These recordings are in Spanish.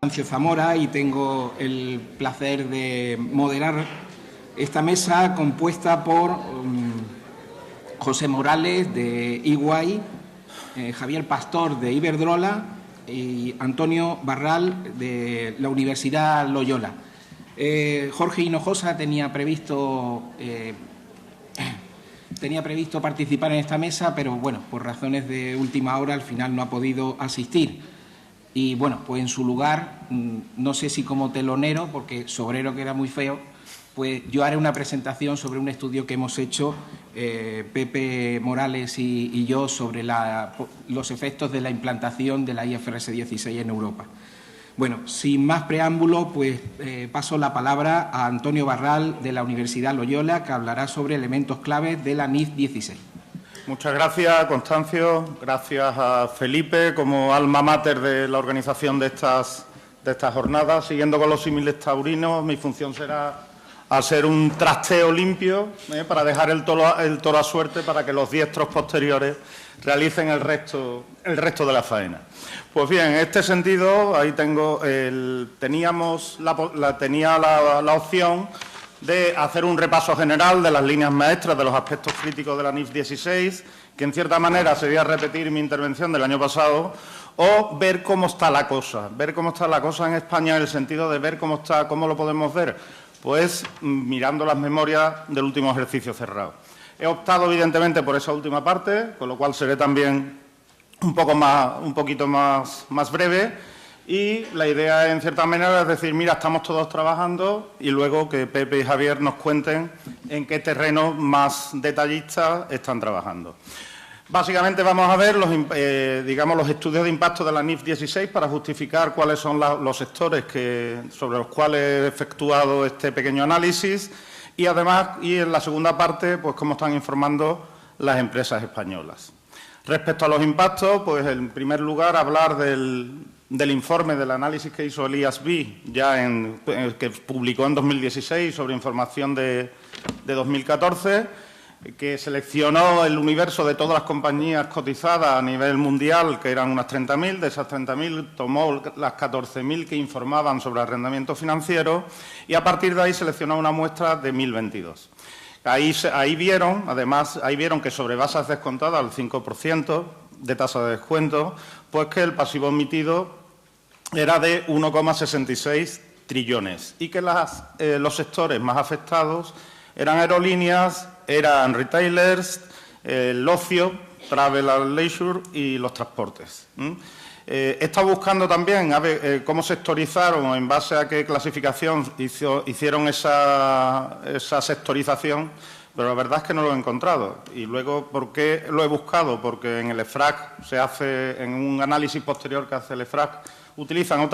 Ancio Zamora y tengo el placer de moderar esta mesa compuesta por José Morales de EY, Javier Pastor de Iberdrola y Antonio Barral de la Universidad Loyola. Jorge Hinojosa tenía previsto participar en esta mesa, pero bueno, por razones de última hora al final no ha podido asistir. Y bueno, pues en su lugar, no sé si como telonero, porque sobrero queda muy feo, pues yo haré una presentación sobre un estudio que hemos hecho Pepe Morales y yo sobre los efectos de la implantación de la IFRS 16 en Europa. Bueno, sin más preámbulo, pues paso la palabra a Antonio Barral de la Universidad Loyola, que hablará sobre elementos claves de la NIF 16. Muchas gracias, Constancio. Gracias a Felipe como alma mater de la organización de estas jornadas. Siguiendo con los símiles taurinos, mi función será hacer un trasteo limpio para dejar el toro a suerte para que los diestros posteriores realicen el resto de la faena. Pues bien, en este sentido, ahí tenía la opción de hacer un repaso general de las líneas maestras de los aspectos críticos de la NIF 16, que en cierta manera sería repetir mi intervención del año pasado, o ver cómo está la cosa en España en el sentido de ver cómo lo podemos ver, pues mirando las memorias del último ejercicio cerrado. He optado evidentemente por esa última parte, con lo cual seré también un poquito más breve. Y la idea, en cierta manera, es decir, mira, estamos todos trabajando y luego que Pepe y Javier nos cuenten en qué terreno más detallistas están trabajando. Básicamente vamos a ver los estudios de impacto de la NIF 16 para justificar cuáles son los sectores sobre los cuales he efectuado este pequeño análisis y además, y en la segunda parte, pues cómo están informando las empresas españolas. Respecto a los impactos, pues en primer lugar hablar del informe del análisis que hizo el IASB, que publicó en 2016 sobre información de 2014, que seleccionó el universo de todas las compañías cotizadas a nivel mundial, que eran unas 30.000. De esas 30.000 tomó las 14.000 que informaban sobre arrendamiento financiero y a partir de ahí seleccionó una muestra de 1.022. Ahí vieron que sobre bases descontadas al 5% de tasa de descuento, pues que el pasivo emitido era de 1,66 trillones y que los sectores más afectados eran aerolíneas, eran retailers, el ocio, travel and leisure y los transportes. He estado buscando también cómo sectorizaron o en base a qué clasificación hicieron esa sectorización, pero la verdad es que no lo he encontrado. Y luego, ¿por qué lo he buscado? Porque en el EFRAG en un análisis posterior que hace el EFRAG, utilizan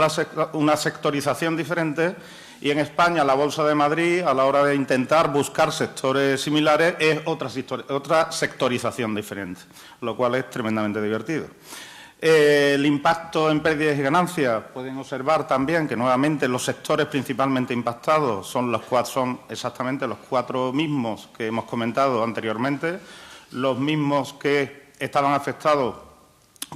una sectorización diferente y en España la Bolsa de Madrid, a la hora de intentar buscar sectores similares, es otra sectorización diferente, lo cual es tremendamente divertido. El impacto en pérdidas y ganancias, pueden observar también que nuevamente los sectores principalmente impactados son exactamente los cuatro mismos que hemos comentado anteriormente, los mismos que estaban afectados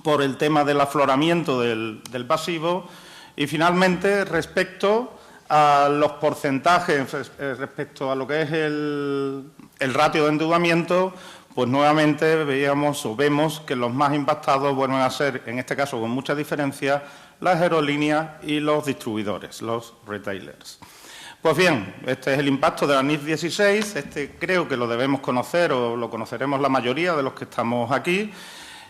por el tema del afloramiento del pasivo y finalmente respecto a los porcentajes, respecto a lo que es el ratio de endeudamiento, pues nuevamente vemos que los más impactados vuelven a ser, en este caso con mucha diferencia, las aerolíneas y los distribuidores, los retailers. Pues bien, este es el impacto de la NIF 16, creo que lo debemos conocer o lo conoceremos la mayoría de los que estamos aquí.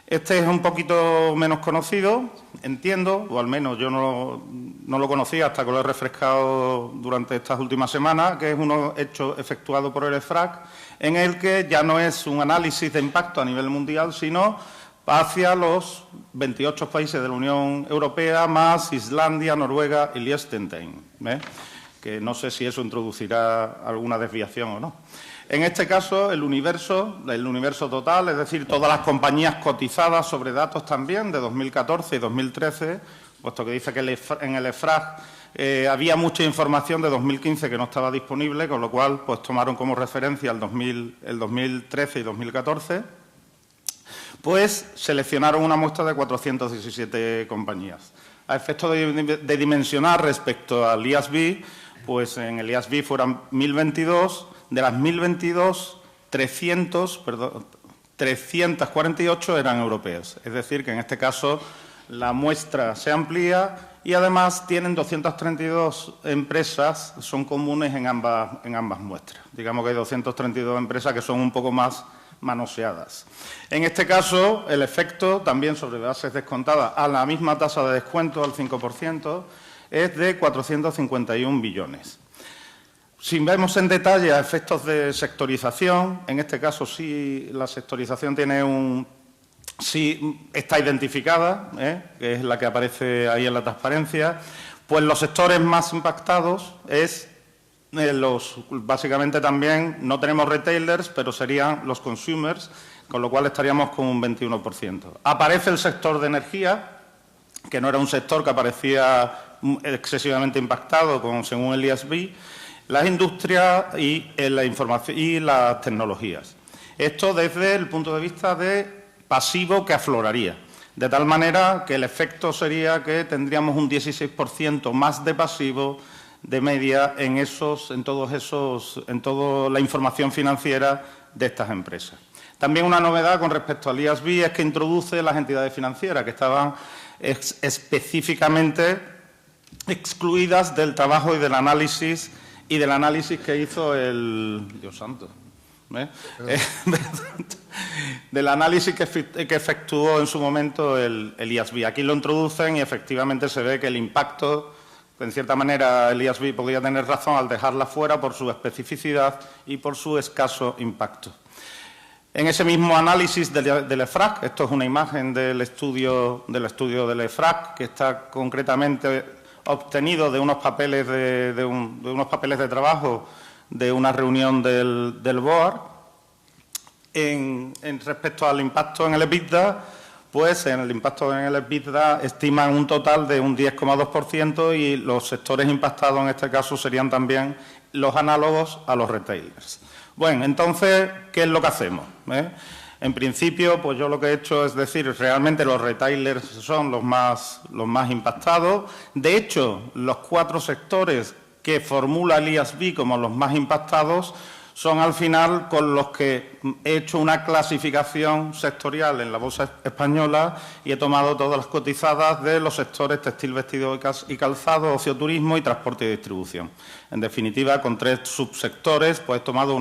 Este es un poquito menos conocido, entiendo, o al menos yo no lo conocía hasta que lo he refrescado durante estas últimas semanas, que es uno efectuado por el EFRAG, en el que ya no es un análisis de impacto a nivel mundial, sino hacia los 28 países de la Unión Europea, más Islandia, Noruega y Liechtenstein, que no sé si eso introducirá alguna desviación o no. En este caso, el universo total, es decir, todas las compañías cotizadas sobre datos también de 2014 y 2013, puesto que dice que en el EFRAG había mucha información de 2015 que no estaba disponible, con lo cual pues tomaron como referencia el 2013 y 2014. pues seleccionaron una muestra de 417 compañías. A efecto de dimensionar respecto al IASB, pues en el IASB fueran 1.022, de las 1.022, 348 eran europeas. Es decir, que en este caso la muestra se amplía y además tienen 232 empresas, son comunes en ambas muestras. Digamos que hay 232 empresas que son un poco más manoseadas. En este caso, el efecto, también sobre bases descontadas a la misma tasa de descuento, al 5%, es de 451 billones. Si vemos en detalle a efectos de sectorización, en este caso sí la sectorización sí está identificada, que es la que aparece ahí en la transparencia, pues los sectores más impactados es básicamente también no tenemos retailers, pero serían los consumers, con lo cual estaríamos con un 21%. Aparece el sector de energía, que no era un sector que aparecía excesivamente impactado, según el IASB, las industrias y la información y las tecnologías. Esto desde el punto de vista de pasivo que afloraría, de tal manera que el efecto sería que tendríamos un 16% más de pasivo de media en toda la información financiera de estas empresas. También una novedad con respecto al IASB es que introduce las entidades financieras que estaban específicamente excluidas del trabajo y del análisis que hizo Dios santo, del análisis que efectuó en su momento el IASB. Aquí lo introducen y efectivamente se ve que el impacto, en cierta manera, el IASB podría tener razón al dejarla fuera por su especificidad y por su escaso impacto. En ese mismo análisis del EFRAG, esto es una imagen del estudio del EFRAG, que está concretamente obtenido de unos papeles unos papeles de trabajo de una reunión del BOAR. Respecto al impacto en el EBITDA, pues en el impacto en el EBITDA estiman un total de un 10,2% y los sectores impactados en este caso serían también los análogos a los retailers. Bueno, entonces, ¿qué es lo que hacemos? En principio, pues yo lo que he hecho es decir, realmente los retailers son los más impactados. De hecho, los 4 sectores que formula el IASB como los más impactados son al final con los que he hecho una clasificación sectorial en la Bolsa Española y he tomado todas las cotizadas de los sectores textil, vestido y calzado, ocio, turismo y transporte y distribución. En definitiva, con 3 subsectores, pues he tomado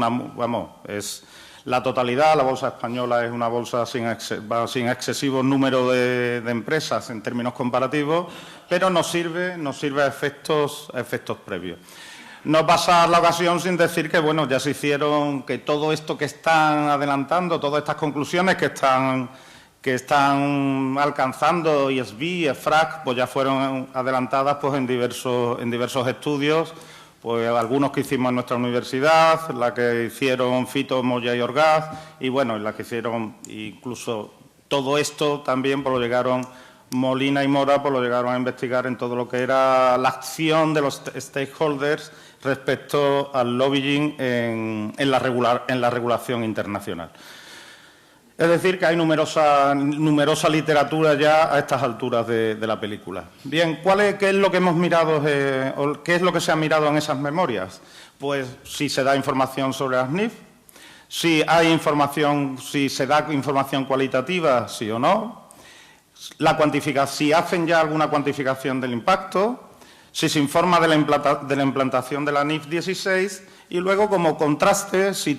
es la totalidad. La Bolsa Española es una bolsa sin excesivo número de empresas en términos comparativos, pero nos sirve a efectos previos. No pasa la ocasión sin decir que, bueno, ya se hicieron, que todo esto que están adelantando, todas estas conclusiones que están alcanzando IASB, EFRAG, pues ya fueron adelantadas pues en diversos estudios, pues algunos que hicimos en nuestra universidad, la que hicieron Fito, Moya y Orgaz, y bueno, la que hicieron incluso todo esto también pues lo llegaron Molina y Mora, pues lo llegaron a investigar en todo lo que era la acción de los stakeholders respecto al lobbying en la regulación internacional. Es decir, que hay numerosa literatura ya a estas alturas de la película. Bien, ¿qué es lo que hemos mirado o qué es lo que se ha mirado en esas memorias? Pues si se da información sobre las NIF, si se da información cualitativa, sí o no, si hacen ya alguna cuantificación del impacto, si se informa de la implantación de la NIF 16 y luego, como contraste, si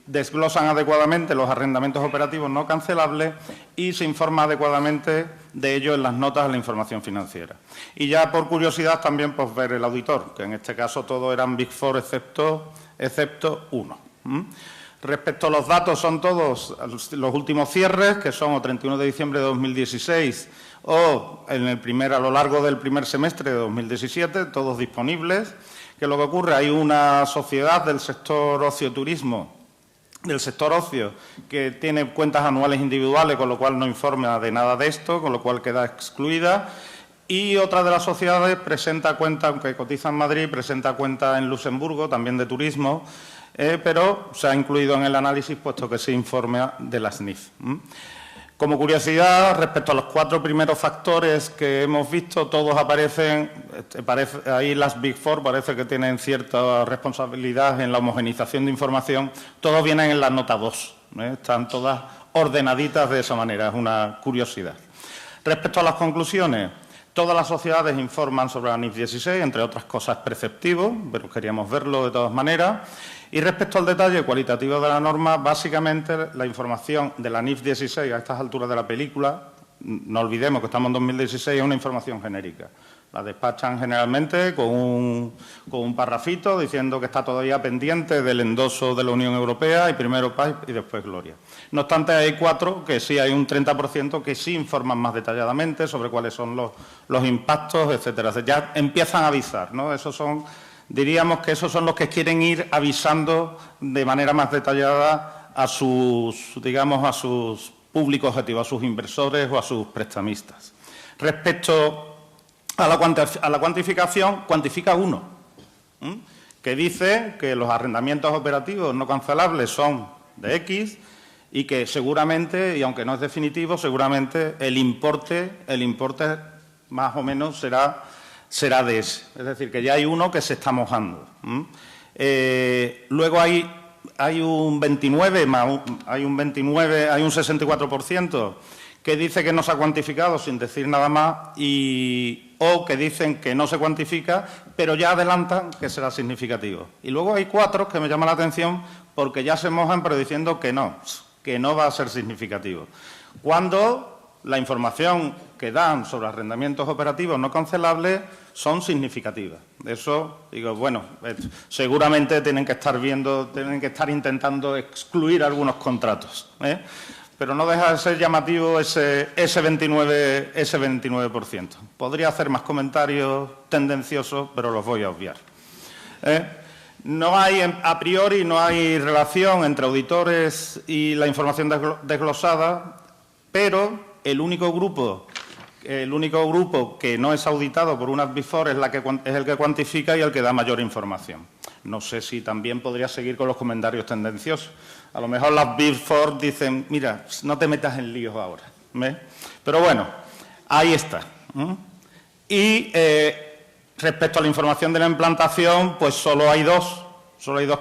desglosan adecuadamente los arrendamientos operativos no cancelables y se informa adecuadamente de ello en las notas de la información financiera. Y ya por curiosidad también pues, ver el auditor, que en este caso todos eran Big Four excepto uno. Respecto a los datos, son todos los últimos cierres, que son o 31 de diciembre de 2016 o a lo largo del primer semestre de 2017, todos disponibles. Que lo que ocurre, hay una sociedad del sector ocio-turismo, del sector ocio, que tiene cuentas anuales individuales, con lo cual no informa de nada de esto, con lo cual queda excluida. Y otra de las sociedades presenta cuenta, aunque cotiza en Madrid, presenta cuenta en Luxemburgo, también de turismo, pero se ha incluido en el análisis puesto que se informa de las NIF. Como curiosidad, respecto a los 4 primeros factores que hemos visto, todos aparecen, ahí las Big Four parece que tienen cierta responsabilidad en la homogeneización de información, todos vienen en la nota 2, están todas ordenaditas de esa manera, es una curiosidad. Respecto a las conclusiones, todas las sociedades informan sobre la NIF 16, entre otras cosas preceptivo, pero queríamos verlo de todas maneras. Y respecto al detalle cualitativo de la norma, básicamente la información de la NIF 16 a estas alturas de la película, no olvidemos que estamos en 2016, es una información genérica. La despachan generalmente con un parrafito diciendo que está todavía pendiente del endoso de la Unión Europea y primero paz y después gloria. No obstante, hay 4 que sí, hay un 30% que sí informan más detalladamente sobre cuáles son los impactos, etcétera. Ya empiezan a avisar, ¿no? Esos son... Diríamos que esos son los que quieren ir avisando de manera más detallada a sus, digamos, a sus públicos objetivos, a sus inversores o a sus prestamistas. Respecto a la cuantificación, cuantifica 1, que dice que los arrendamientos operativos no cancelables son de X y que seguramente, y aunque no es definitivo, seguramente el importe más o menos será de ese. Es decir, que ya hay uno que se está mojando. Luego hay un 64% que dice que no se ha cuantificado sin decir nada más o que dicen que no se cuantifica, pero ya adelantan que será significativo. Y luego hay 4 que me llaman la atención porque ya se mojan pero diciendo que no va a ser significativo. Cuando la información que dan sobre arrendamientos operativos no cancelables son significativas. Eso, digo, bueno, seguramente tienen que estar intentando excluir algunos contratos, pero no deja de ser llamativo ese 29%. Podría hacer más comentarios tendenciosos, pero los voy a obviar. No hay, a priori, no hay relación entre auditores y la información desglosada, pero el único grupo que no es auditado por unas Big Four es el que cuantifica y el que da mayor información. No sé si también podría seguir con los comentarios tendenciosos. A lo mejor las Big Four dicen, mira, no te metas en líos ahora. Pero bueno, ahí está. Y respecto a la información de la implantación, pues solo hay dos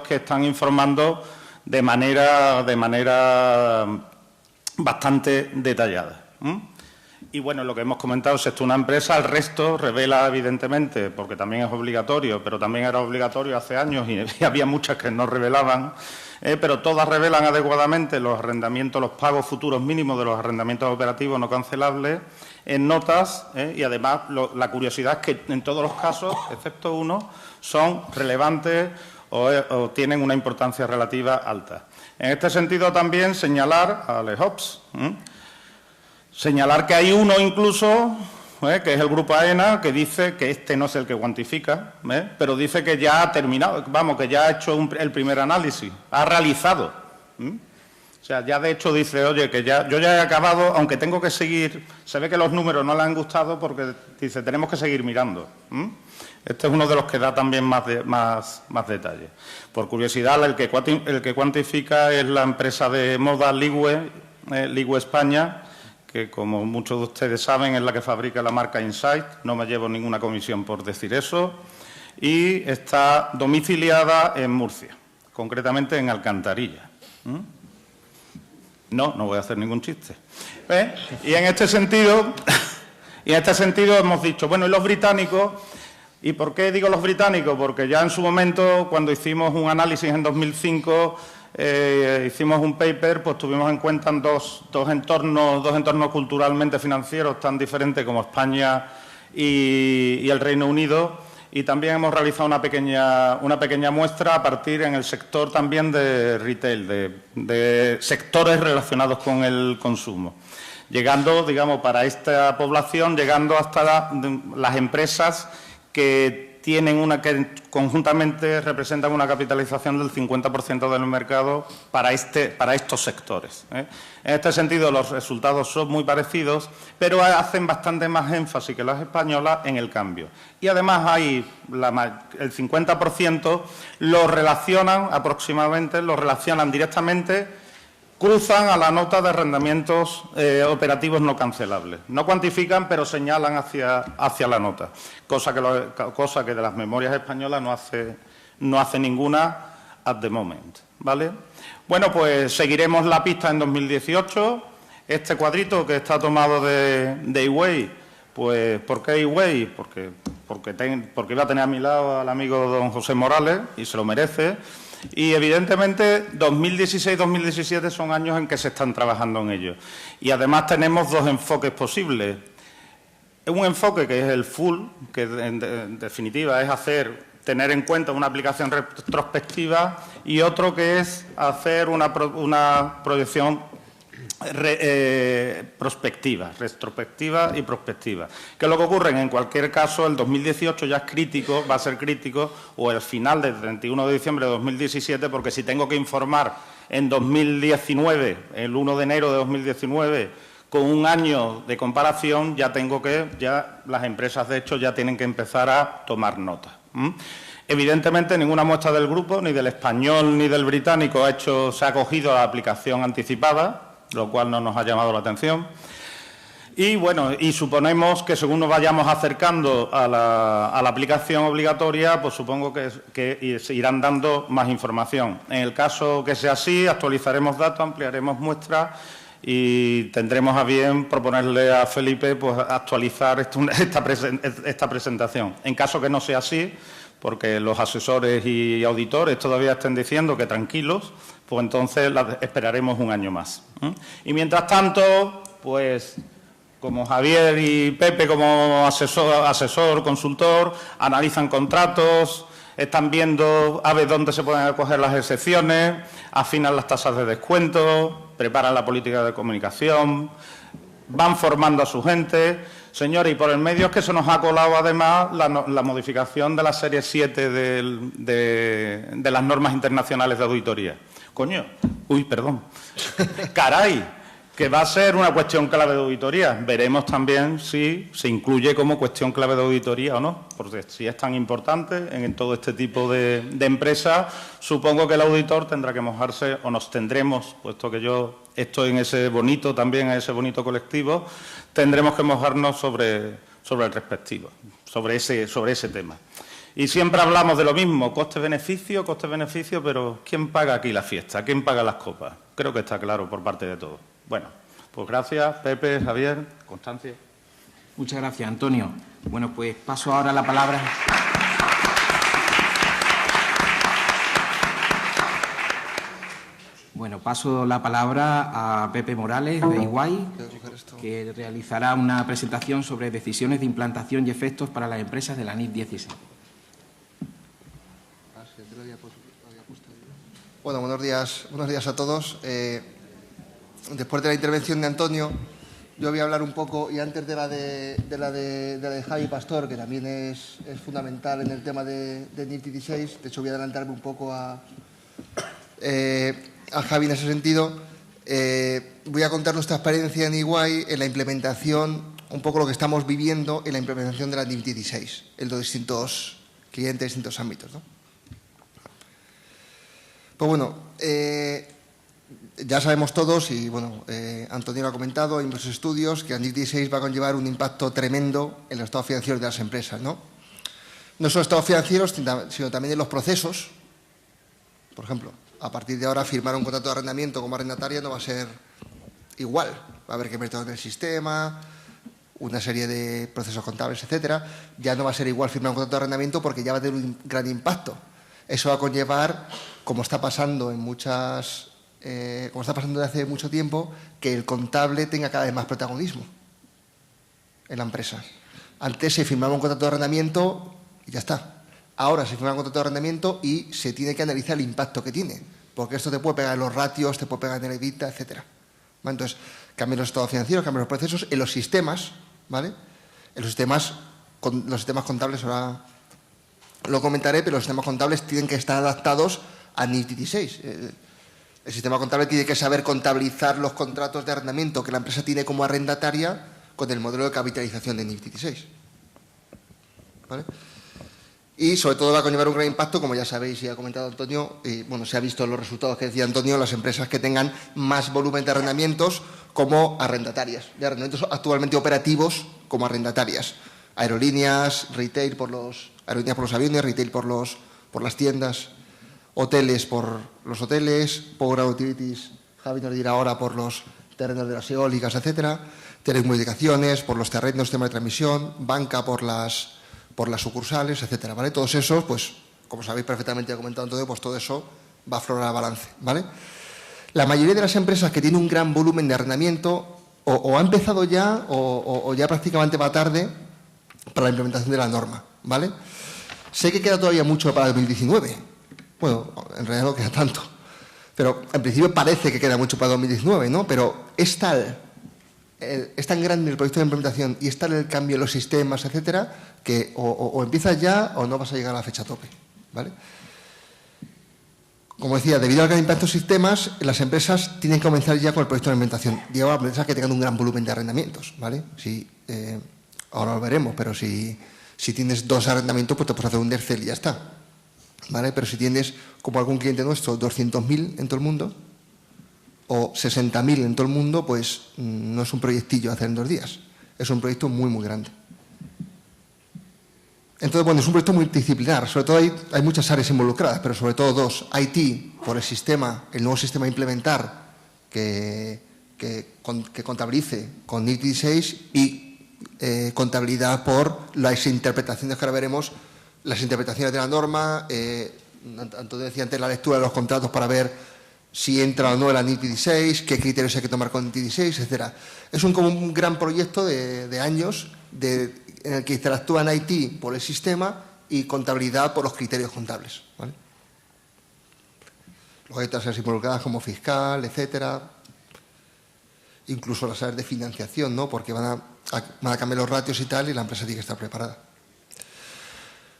que están informando de manera bastante detallada. Y bueno, lo que hemos comentado es esto, una empresa, el resto revela evidentemente, porque también es obligatorio, pero también era obligatorio hace años y había muchas que no revelaban, pero todas revelan adecuadamente los arrendamientos, los pagos futuros mínimos de los arrendamientos operativos no cancelables en notas y además la curiosidad es que en todos los casos, excepto uno, son relevantes o tienen una importancia relativa alta. En este sentido también señalar a Les Hobbs, señalar que hay uno incluso, que es el grupo AENA, que dice que este no es el que cuantifica, pero dice que ya ha terminado, vamos, que ya ha hecho el primer análisis, ha realizado. O sea, ya de hecho dice, oye, que yo ya he acabado, aunque tengo que seguir, se ve que los números no le han gustado porque dice, tenemos que seguir mirando. Este es uno de los que da también más detalles. Por curiosidad, el que cuantifica es la empresa de moda Ligüe España, que como muchos de ustedes saben es la que fabrica la marca Insight, no me llevo ninguna comisión por decir eso, y está domiciliada en Murcia, concretamente en Alcantarilla. No voy a hacer ningún chiste. Y en este sentido hemos dicho, bueno, ¿y los británicos? ¿Y por qué digo los británicos? Porque ya en su momento, cuando hicimos un análisis en 2005, hicimos un paper, pues tuvimos en cuenta dos entornos culturalmente financieros tan diferentes como España y el Reino Unido, y también hemos realizado una pequeña muestra a partir en el sector también de retail, de sectores relacionados con el consumo, llegando, digamos, para esta población, llegando hasta las empresas que que conjuntamente representan una capitalización del 50% del mercado para estos sectores. En este sentido, los resultados son muy parecidos, pero hacen bastante más énfasis que las españolas en el cambio. Y además hay el 50% lo relacionan directamente, cruzan a la nota de arrendamientos operativos no cancelables. No cuantifican, pero señalan hacia la nota, cosa que de las memorias españolas no hace ninguna at the moment, ¿vale? Bueno, pues seguiremos la pista en 2018. Este cuadrito que está tomado de eWay, pues ¿por qué eWay? Porque iba a tener a mi lado al amigo don José Morales y se lo merece. Y, evidentemente, 2016-2017 son años en que se están trabajando en ello. Y, además, tenemos dos enfoques posibles. Un enfoque que es el full, que, en definitiva, es tener en cuenta una aplicación retrospectiva, y otro que es hacer una proyección retrospectiva y prospectiva. ¿Qué es lo que ocurre? En cualquier caso, el 2018 ya es crítico, va a ser crítico, o el final del 31 de diciembre de 2017, porque si tengo que informar en 2019, el 1 de enero de 2019, con un año de comparación, ya las empresas, de hecho, ya tienen que empezar a tomar nota. Evidentemente, ninguna muestra del grupo, ni del español ni del británico, se ha acogido a la aplicación anticipada, lo cual no nos ha llamado la atención. Y, bueno, suponemos que según nos vayamos acercando a la aplicación obligatoria, pues supongo que se irán dando más información. En el caso que sea así, actualizaremos datos, ampliaremos muestras y tendremos a bien proponerle a Felipe pues actualizar esta presentación. En caso que no sea así, porque los asesores y auditores todavía estén diciendo que tranquilos, pues entonces esperaremos un año más. Y mientras tanto, pues como Javier y Pepe como asesor, consultor, analizan contratos, están viendo a ver dónde se pueden acoger las excepciones, afinan las tasas de descuento, preparan la política de comunicación, van formando a su gente. Señores, y por el medio es que se nos ha colado además la modificación de la serie 7 de las normas internacionales de auditoría. Coño, perdón. Caray, que va a ser una cuestión clave de auditoría. Veremos también si se incluye como cuestión clave de auditoría o no, porque si es tan importante en todo este tipo de empresas, supongo que el auditor tendrá que mojarse, o nos tendremos, puesto que yo estoy en ese bonito colectivo, tendremos que mojarnos sobre el respectivo, sobre ese tema. Y siempre hablamos de lo mismo, coste-beneficio, pero ¿quién paga aquí la fiesta? ¿Quién paga las copas? Creo que está claro por parte de todos. Bueno, pues gracias, Pepe, Javier, Constancia. Muchas gracias, Antonio. Bueno, pues paso ahora la palabra. Bueno, paso la palabra a Pepe Morales, de EY, que realizará una presentación sobre decisiones de implantación y efectos para las empresas de la NIF 16. Bueno, buenos días a todos. Después de la intervención de Antonio, yo voy a hablar un poco, y antes de la de Javi Pastor, que también es fundamental en el tema de NIF 16, de hecho voy a adelantarme un poco a Javi en ese sentido. Voy a contar nuestra experiencia en EY en la implementación, un poco lo que estamos viviendo en la implementación de la NIF 16, en los distintos clientes, distintos ámbitos, ¿no? Pues bueno, ya sabemos todos, y bueno, Antonio lo ha comentado, hay muchos estudios, que la NIF 16 va a conllevar un impacto tremendo en los estados financieros de las empresas, ¿no? No solo estados financieros, sino también en los procesos. Por ejemplo, a partir de ahora firmar un contrato de arrendamiento como arrendataria no va a ser igual. Va a haber que meter en el sistema, una serie de procesos contables, etcétera. Ya no va a ser igual firmar un contrato de arrendamiento porque ya va a tener un gran impacto. Eso va a conllevar, como está pasando como está pasando desde hace mucho tiempo, que el contable tenga cada vez más protagonismo en la empresa. Antes se firmaba un contrato de arrendamiento y ya está. Ahora se firma un contrato de arrendamiento y se tiene que analizar el impacto que tiene, porque esto te puede pegar en los ratios, te puede pegar en el EBITDA, etcétera. ¿Vale? Entonces, cambian los estados financieros, cambian los procesos en los sistemas, ¿vale? En los sistemas contables ahora lo comentaré, pero los sistemas contables tienen que estar adaptados a NIF 16. El sistema contable tiene que saber contabilizar los contratos de arrendamiento que la empresa tiene como arrendataria con el modelo de capitalización de NIF 16. ¿Vale? Y sobre todo va a conllevar un gran impacto, como ya sabéis y ha comentado Antonio, y bueno, se ha visto los resultados que decía Antonio, las empresas que tengan más volumen de arrendamientos como arrendatarias, de arrendamientos actualmente operativos como arrendatarias. Aerolíneas, retail por los aviones, retail por las tiendas, hoteles por los hoteles, Power Utilities, Javi nos dirá ahora por los terrenos de las eólicas, etcétera, telecomunicaciones por los terrenos, sistema de transmisión, banca por las sucursales, etcétera, ¿vale? Todos esos, pues, como sabéis perfectamente, ha comentado Antonio, pues todo eso va a aflorar al balance, ¿vale? La mayoría de las empresas que tienen un gran volumen de arrendamiento o ha empezado ya o ya prácticamente va tarde para la implementación de la norma, ¿vale? Sé que queda todavía mucho para 2019. Bueno, en realidad no queda tanto. Pero en principio parece que queda mucho para 2019, ¿no? Pero es tan grande el proyecto de implementación y es tal el cambio en los sistemas, etcétera, que o empiezas ya o no vas a llegar a la fecha tope, ¿vale? Como decía, debido al gran impacto de sistemas, las empresas tienen que comenzar ya con el proyecto de implementación. Digo a empresas que tengan un gran volumen de arrendamientos, ¿vale? Ahora lo veremos, pero si tienes 2 arrendamientos, pues te puedes hacer un Excel y ya está, ¿vale? Pero si tienes, como algún cliente nuestro, 200.000 en todo el mundo o 60.000 en todo el mundo, pues no es un proyectillo hacer en 2 días. Es un proyecto muy, muy grande. Entonces, bueno, es un proyecto multidisciplinar. Sobre todo hay muchas áreas involucradas, pero sobre todo 2. IT, por el nuevo sistema a implementar que contabilice con NIF 16 y contabilidad por las interpretaciones que ahora veremos, las interpretaciones de la norma. Antonio decía antes la lectura de los contratos para ver si entra o no en la NIF 16, qué criterios hay que tomar con NIF 16, etcétera. Es como un gran proyecto de años en el que interactúan IT por el sistema y contabilidad por los criterios contables, ¿vale? Luego hay otras áreas involucradas como fiscal, etcétera. Incluso las áreas de financiación, ¿no? Porque van a cambiar los ratios y tal, y la empresa tiene que estar preparada.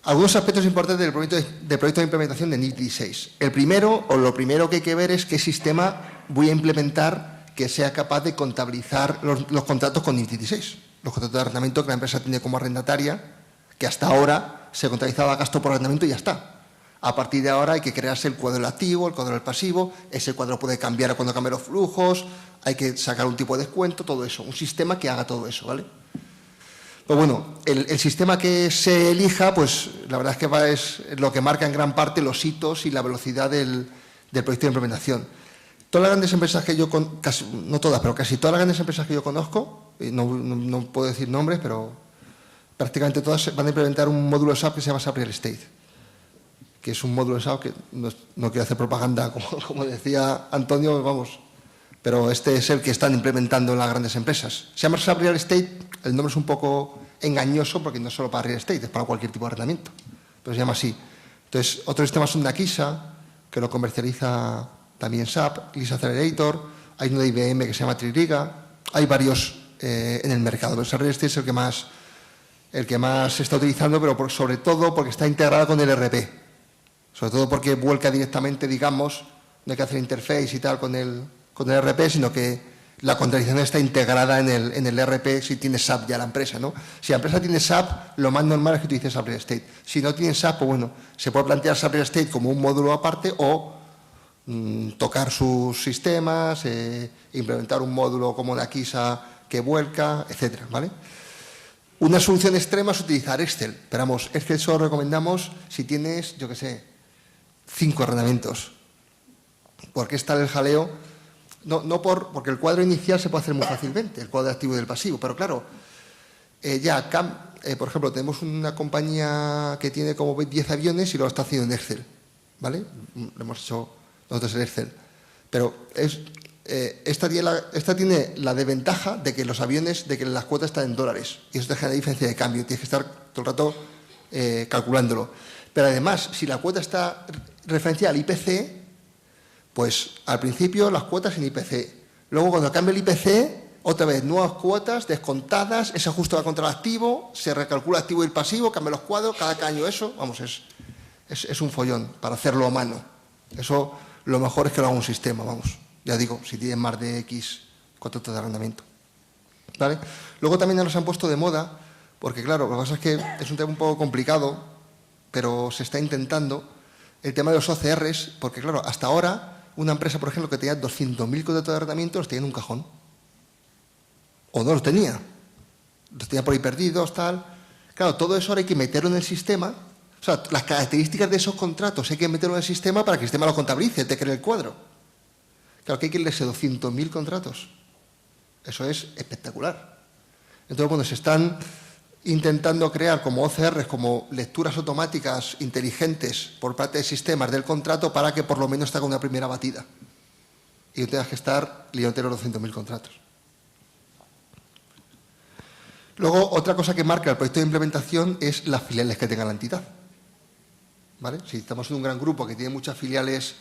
Algunos aspectos importantes del proyecto de implementación de NIF 16. Lo primero que hay que ver es qué sistema voy a implementar que sea capaz de contabilizar los contratos con NIF 16. Los contratos de arrendamiento que la empresa tiene como arrendataria, que hasta ahora se contabilizaba gasto por arrendamiento y ya está. A partir de ahora hay que crearse el cuadro del activo, el cuadro del pasivo, ese cuadro puede cambiar cuando cambien los flujos, hay que sacar un tipo de descuento, todo eso. Un sistema que haga todo eso, ¿vale? Pues bueno, el sistema que se elija, pues la verdad es que es lo que marca en gran parte los hitos y la velocidad del proyecto de implementación. Todas las grandes empresas que yo no todas, pero casi todas las grandes empresas que yo conozco, no puedo decir nombres, pero prácticamente todas van a implementar un módulo SAP que se llama SAP Real Estate, que es un módulo SAP que no quiero hacer propaganda, como decía Antonio, vamos, pero este es el que están implementando en las grandes empresas. Se llama SAP Real Estate, el nombre es un poco engañoso porque no es solo para Real Estate, es para cualquier tipo de arrendamiento, pero se llama así. Entonces, otros sistemas son Nakisa, que lo comercializa también SAP, Lisa Accelerator, hay uno de IBM que se llama Tririga, hay varios en el mercado, pero SAP Real Estate es el que más se está utilizando, pero sobre todo porque está integrado con el ERP, sobre todo porque vuelca directamente, digamos, no hay que hacer interface y tal con el ERP, sino que la contabilización está integrada en el ERP si tiene SAP ya la empresa, ¿no? Si la empresa tiene SAP, lo más normal es que utilice SAP Real Estate. Si no tiene SAP, pues bueno, se puede plantear SAP Real Estate como un módulo aparte o tocar sus sistemas, implementar un módulo como Nakisa que vuelca, etcétera, ¿vale? Una solución extrema es utilizar Excel, pero vamos, Excel solo recomendamos si tienes, yo qué sé, 5 arrendamientos, porque está el jaleo, porque el cuadro inicial se puede hacer muy fácilmente, el cuadro activo y del pasivo, pero claro, por ejemplo, tenemos una compañía que tiene como 10 aviones y lo está haciendo en Excel, ¿vale? Lo hemos hecho nosotros en Excel, pero esta tiene la desventaja de que los aviones, de que las cuotas están en dólares y eso te genera diferencia de cambio, tienes que estar todo el rato calculándolo. Pero además, si la cuota está referenciada al IPC, pues al principio las cuotas en IPC, luego cuando cambia el IPC, otra vez nuevas cuotas descontadas, ese ajuste va contra el activo, se recalcula el activo y el pasivo, cambia los cuadros, cada año eso, vamos, es es un follón para hacerlo a mano. Eso lo mejor es que lo haga un sistema, vamos. Ya digo, si tienen más de X contratos de arrendamiento. ¿Vale? Luego también nos han puesto de moda, porque claro, lo que pasa es que es un tema un poco complicado, pero se está intentando, el tema de los OCRs, porque claro, hasta ahora una empresa, por ejemplo, que tenía 200.000 contratos de arrendamiento los tenía en un cajón. O no los tenía. Los tenía por ahí perdidos, tal. Claro, todo eso ahora hay que meterlo en el sistema. O sea, las características de esos contratos hay que meterlo en el sistema para que el sistema lo contabilice, te cree el cuadro. Claro, que hay que leerse 200.000 contratos. Eso es espectacular. Entonces, bueno, se están intentando crear como OCRs, como lecturas automáticas inteligentes por parte de sistemas del contrato para que por lo menos te haga una primera batida y no tengas que estar leyéndote los 200.000 contratos. Luego, otra cosa que marca el proyecto de implementación es las filiales que tenga la entidad. ¿Vale? Si estamos en un gran grupo que tiene muchas filiales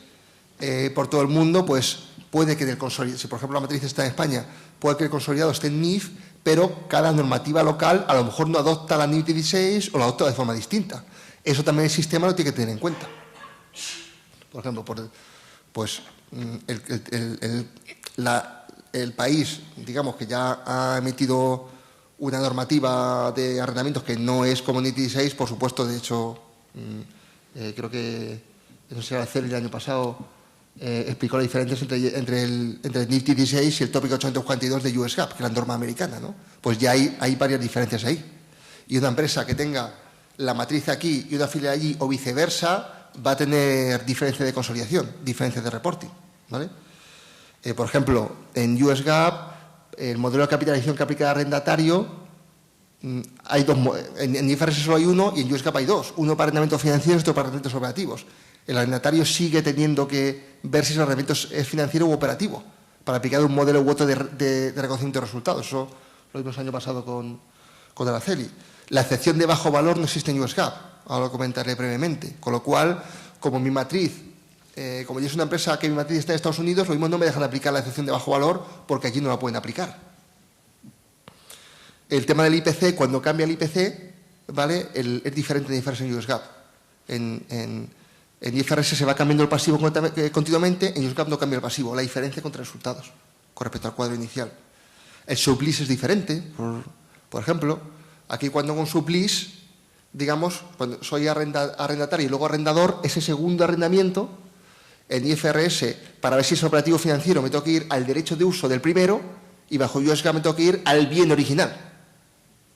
por todo el mundo, pues puede que del consolidado, si por ejemplo la matriz está en España, puede que el consolidado esté en NIF, pero cada normativa local a lo mejor no adopta la NIF 16 o la adopta de forma distinta. Eso también el sistema lo tiene que tener en cuenta. Por ejemplo, pues el país, digamos, que ya ha emitido una normativa de arrendamientos que no es como NIF 16, por supuesto, de hecho, creo que eso será hacer el año pasado, explicó las diferencias entre el NIF 16 y el tópico 842 de US GAAP, que es la norma americana, ¿no? Pues ya hay varias diferencias ahí. Y una empresa que tenga la matriz aquí y una filial allí o viceversa va a tener diferencia de consolidación, diferencias de reporting, ¿vale? Por ejemplo, en US GAAP, el modelo de capitalización que aplica el arrendatario, hay dos, en IFRS solo hay uno y en US GAAP hay dos, uno para arrendamientos financieros y otro para arrendamientos operativos. El arrendatario sigue teniendo que ver si el arrendamiento es financiero u operativo para aplicar un modelo u otro de reconocimiento de resultados. Eso lo vimos el año pasado con Araceli. La excepción de bajo valor no existe en US GAAP, ahora lo comentaré brevemente. Con lo cual, como mi matriz, como yo soy una empresa que mi matriz está en Estados Unidos, lo mismo no me dejan aplicar la excepción de bajo valor porque allí no la pueden aplicar. El tema del IPC, cuando cambia el IPC, ¿vale? Es diferente de IFRS en US GAAP. En IFRS se va cambiando el pasivo continuamente, en US GAAP no cambia el pasivo, la diferencia contra resultados con respecto al cuadro inicial. El sublease es diferente, por ejemplo, aquí cuando hago un sublease, digamos, cuando soy arrendatario y luego arrendador, ese segundo arrendamiento, en IFRS, para ver si es operativo financiero, me tengo que ir al derecho de uso del primero y bajo US GAAP me tengo que ir al bien original,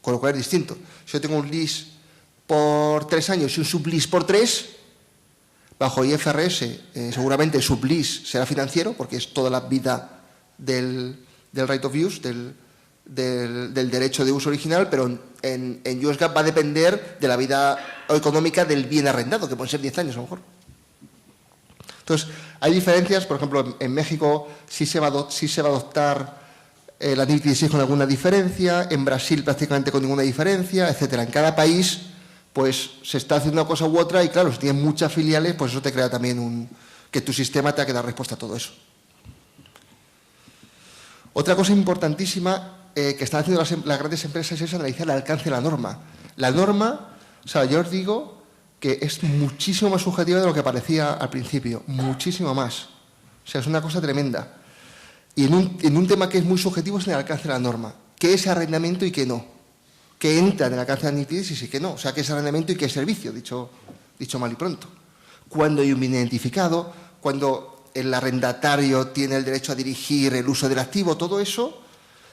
con lo cual es distinto. Si yo tengo un lease por 3 años y un sublease por 3, bajo IFRS seguramente el sublease será financiero porque es toda la vida del right of use, del derecho de uso original, pero en US GAAP va a depender de la vida económica del bien arrendado, que pueden ser 10 años a lo mejor. Entonces, hay diferencias, por ejemplo, en México sí se va a adoptar la NIF 16 con alguna diferencia, en Brasil prácticamente con ninguna diferencia, etcétera. En cada país pues se está haciendo una cosa u otra y claro, si tienes muchas filiales, pues eso te crea también que tu sistema te ha que dar respuesta a todo eso. Otra cosa importantísima que están haciendo las grandes empresas es analizar el alcance de la norma. La norma, o sea, yo os digo que es muchísimo más subjetiva de lo que parecía al principio, muchísimo más. O sea, es una cosa tremenda. Y en un tema que es muy subjetivo es en el alcance de la norma. ¿Qué es arrendamiento y qué no? ¿Qué entra en el alcance de la NIF 16 y qué no? O sea, ¿qué es arrendamiento y qué es servicio? Dicho mal y pronto. Cuando hay un bien identificado, cuando el arrendatario tiene el derecho a dirigir el uso del activo, todo eso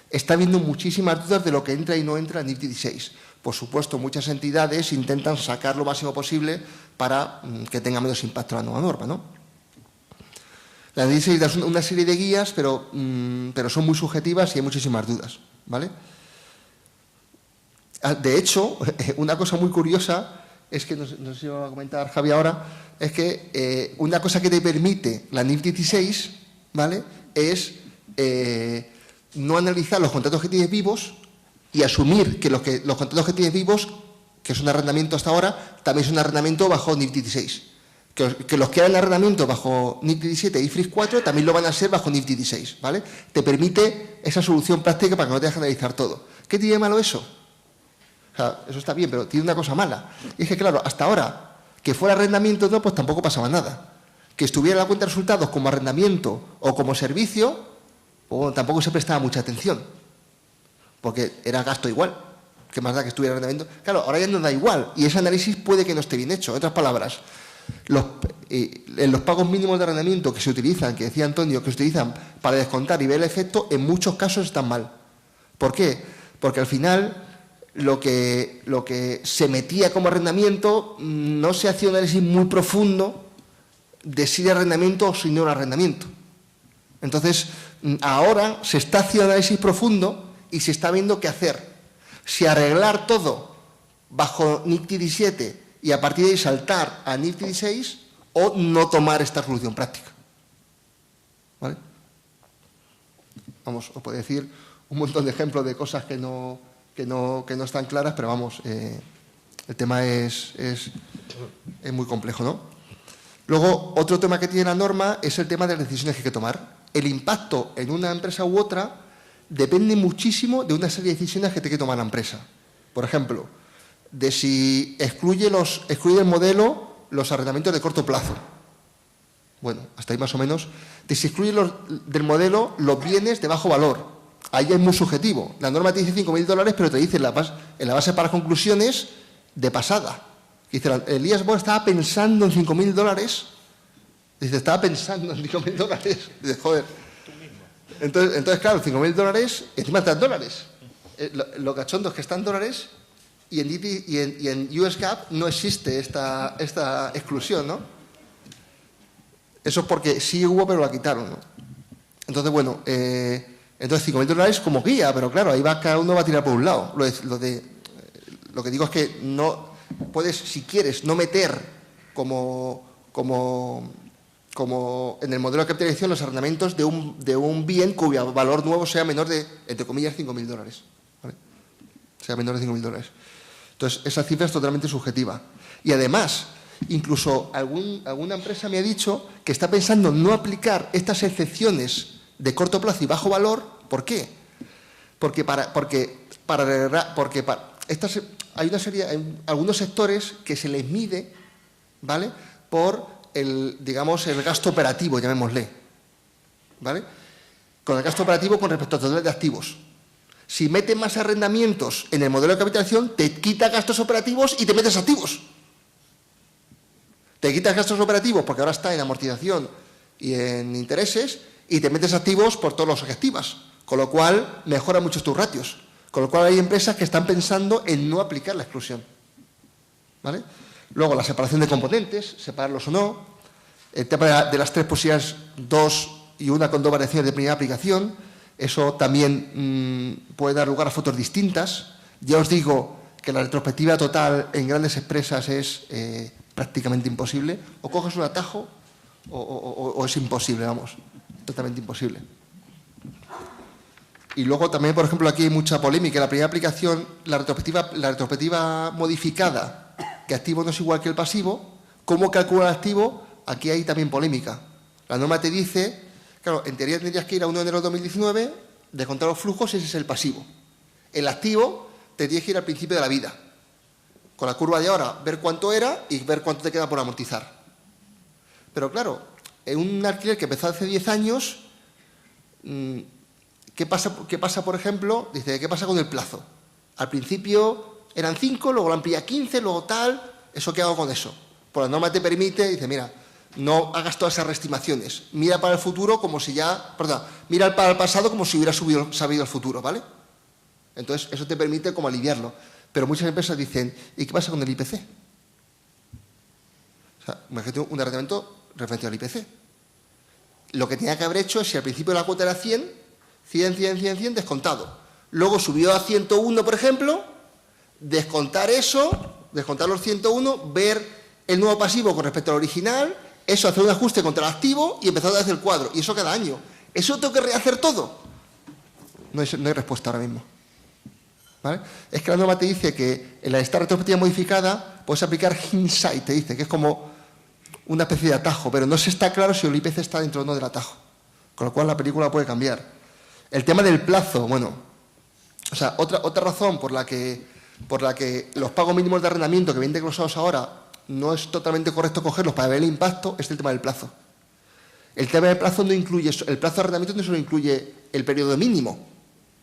está habiendo muchísimas dudas de lo que entra y no entra en NIF 16. Por supuesto, muchas entidades intentan sacar lo máximo posible para que tenga menos impacto la nueva norma, ¿no? La NIF 16 da una serie de guías, pero son muy subjetivas y hay muchísimas dudas, ¿vale? De hecho, una cosa muy curiosa es que, no sé si va a comentar Javi ahora, es que una cosa que te permite la NIF 16, ¿vale?, es no analizar los contratos que tienes vivos y asumir que los contratos que tienes vivos, que son arrendamiento hasta ahora, también son arrendamiento bajo NIF 16. Que los que hagan arrendamiento bajo NIF 17 y IFRS 4 también lo van a ser bajo NIF 16, ¿vale? Te permite esa solución práctica para que no te dejes analizar todo. ¿Qué tiene de malo eso? O sea, eso está bien, pero tiene una cosa mala. Y es que, claro, hasta ahora Que fuera arrendamiento no, pues tampoco pasaba nada. Que estuviera la cuenta de resultados como arrendamiento o como servicio, pues bueno, tampoco se prestaba mucha atención, porque era gasto igual. ¿Qué más da que estuviera arrendamiento? Claro, ahora ya no da igual, y ese análisis puede que no esté bien hecho. En otras palabras, en los pagos mínimos de arrendamiento que se utilizan, que decía Antonio, que se utilizan para descontar y ver el efecto, en muchos casos están mal. ¿Por qué? Porque al final lo que se metía como arrendamiento no se hacía un análisis muy profundo de si era arrendamiento o si no era arrendamiento. Entonces, ahora se está haciendo un análisis profundo y se está viendo qué hacer. Si arreglar todo bajo NIFTY 17 y a partir de ahí saltar a NIFTY 16 o no tomar esta solución práctica. ¿Vale? Vamos, os puedo decir un montón de ejemplos de cosas que no están claras, pero vamos, el tema es muy complejo, ¿no? Luego, otro tema que tiene la norma es el tema de las decisiones que hay que tomar. El impacto en una empresa u otra depende muchísimo de una serie de decisiones que tiene que tomar la empresa. Por ejemplo, de si excluye del modelo los arrendamientos de corto plazo. Bueno, hasta ahí más o menos. De si excluye del modelo los bienes de bajo valor. Ahí es muy subjetivo. La norma te dice $5.000, pero te dice en la base para conclusiones de pasada. Dice, Elías Bohr estaba pensando en $5.000. Dice, estaba pensando en $5.000. Dice, joder. Entonces claro, $5.000, encima están dólares. Lo cachondo es que están dólares y en US GAAP no existe esta exclusión, ¿no? Eso es porque sí hubo, pero la quitaron, ¿no? Entonces, bueno, entonces $5.000 como guía, pero claro, ahí cada uno va a tirar por un lado. Lo que digo es que no puedes, si quieres, no meter como en el modelo de capitalización los arrendamientos de un bien cuyo valor nuevo sea menor de, entre comillas, $5.000. ¿Vale? Sea menor de $5.000. Entonces, esa cifra es totalmente subjetiva. Y además, incluso alguna empresa me ha dicho que está pensando no aplicar estas excepciones de corto plazo y bajo valor. ¿Por qué? Porque hay algunos sectores que se les mide, ¿vale?, por el gasto operativo, llamémosle, ¿vale? Con el gasto operativo con respecto a total de activos. Si metes más arrendamientos en el modelo de capitalización, te quita gastos operativos y te metes activos. Te quitas gastos operativos porque ahora está en amortización y en intereses y te metes activos por todos los activos, con lo cual mejora mucho tus ratios. Con lo cual hay empresas que están pensando en no aplicar la exclusión, ¿vale? Luego, la separación de componentes, separarlos o no. El tema de las 3 posibilidades, 2 y una con 2 variaciones de primera aplicación. Eso también puede dar lugar a fotos distintas. Ya os digo que la retrospectiva total en grandes empresas es prácticamente imposible. O coges un atajo o es imposible, vamos, totalmente imposible. Y luego también, por ejemplo, aquí hay mucha polémica. En la primera aplicación, la retrospectiva modificada, que activo no es igual que el pasivo. ¿Cómo calcula el activo? Aquí hay también polémica. La norma te dice, claro, en teoría tendrías que ir a 1 de enero de 2019, descontar los flujos, ese es el pasivo. El activo te tienes que ir al principio de la vida. Con la curva de ahora, ver cuánto era y ver cuánto te queda por amortizar. Pero claro, en un alquiler que empezó hace 10 años, ¿qué pasa, por ejemplo? Dice, ¿qué pasa con el plazo? Al principio eran 5, luego lo amplía a 15, luego tal. ¿Eso qué hago con eso? Pues la norma te permite, dice, mira, no hagas todas esas reestimaciones. Mira para el futuro como si mira para el pasado como si hubiera sabido el futuro, ¿vale? Entonces, eso te permite como aliviarlo. Pero muchas empresas dicen, ¿y qué pasa con el IPC? O sea, imagínate un arrendamiento referente al IPC. Lo que tenía que haber hecho es, si al principio la cuota era 100, 100, descontado. Luego subió a 101, por ejemplo, descontar los 101, ver el nuevo pasivo con respecto al original, eso, hacer un ajuste contra el activo y empezar a hacer el cuadro. Y eso cada año. ¿Eso tengo que rehacer todo? No hay respuesta ahora mismo, ¿vale? Es que la norma te dice que en esta retrospectiva modificada puedes aplicar hindsight, te dice que es como una especie de atajo, pero no se está claro si el IPC está dentro o no del atajo. Con lo cual la película puede cambiar. El tema del plazo, bueno, o sea, otra razón por la que los pagos mínimos de arrendamiento que vienen desglosados ahora no es totalmente correcto cogerlos para ver el impacto, es el tema del plazo. El tema del plazo no incluye, el plazo de arrendamiento no solo incluye el periodo mínimo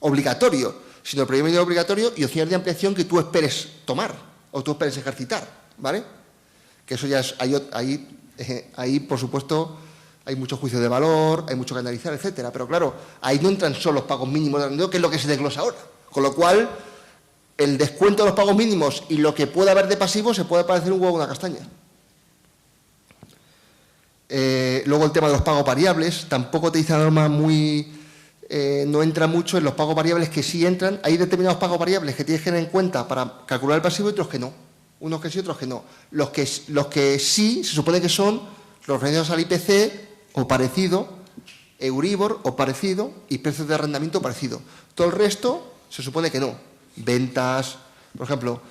obligatorio, sino el periodo mínimo obligatorio y opciones de ampliación que tú esperes tomar o tú esperes ejercitar, ¿vale? Que eso ya es, ahí por supuesto, hay mucho juicio de valor, hay mucho que analizar, etcétera. Pero claro, ahí no entran solo los pagos mínimos de arrendamiento, que es lo que se desglosa ahora. Con lo cual, el descuento de los pagos mínimos y lo que pueda haber de pasivo se puede parecer un huevo a una castaña. Luego el tema de los pagos variables, tampoco te dice la norma no entra mucho en los pagos variables que sí entran. Hay determinados pagos variables que tienes que tener en cuenta para calcular el pasivo y otros que no. Unos que sí, otros que no. Los que sí, se supone que son los referenciados al IPC o parecido, Euribor o parecido y precios de arrendamiento parecido. Todo el resto se supone que no. Ventas, por ejemplo,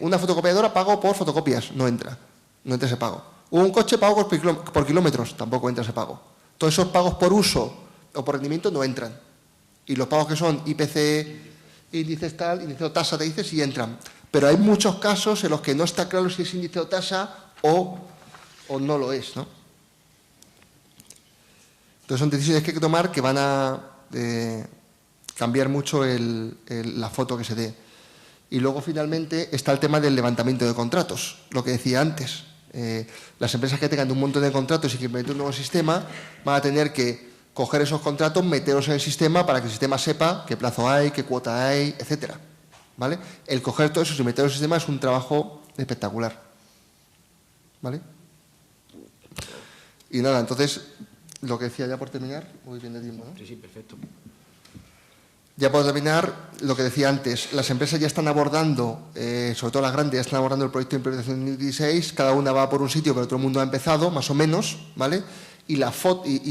una fotocopiadora pago por fotocopias, no entra ese pago. Un coche pago por kilómetros, tampoco entra ese pago. Todos esos pagos por uso o por rendimiento no entran. Y los pagos que son IPC, índices tal, índice o tasa, te dice, sí entran. Pero hay muchos casos en los que no está claro si es índice o tasa o no lo es, ¿no? Entonces son decisiones que hay que tomar que van a cambiar mucho la foto que se dé. Y luego finalmente está el tema del levantamiento de contratos, lo que decía antes. Las empresas que tengan un montón de contratos y que implementen un nuevo sistema van a tener que coger esos contratos, meterlos en el sistema para que el sistema sepa qué plazo hay, qué cuota hay, etcétera. ¿Vale? El coger todo eso y meterlo en el sistema es un trabajo espectacular. ¿Vale? Y nada, entonces, lo que decía ya por terminar, muy bien de tiempo, ¿no? Sí, perfecto. Ya por terminar, lo que decía antes, las empresas ya están abordando, sobre todo las grandes, ya están abordando el proyecto de implementación de 2016, cada una va por un sitio, pero todo el mundo ha empezado, más o menos, ¿vale? Y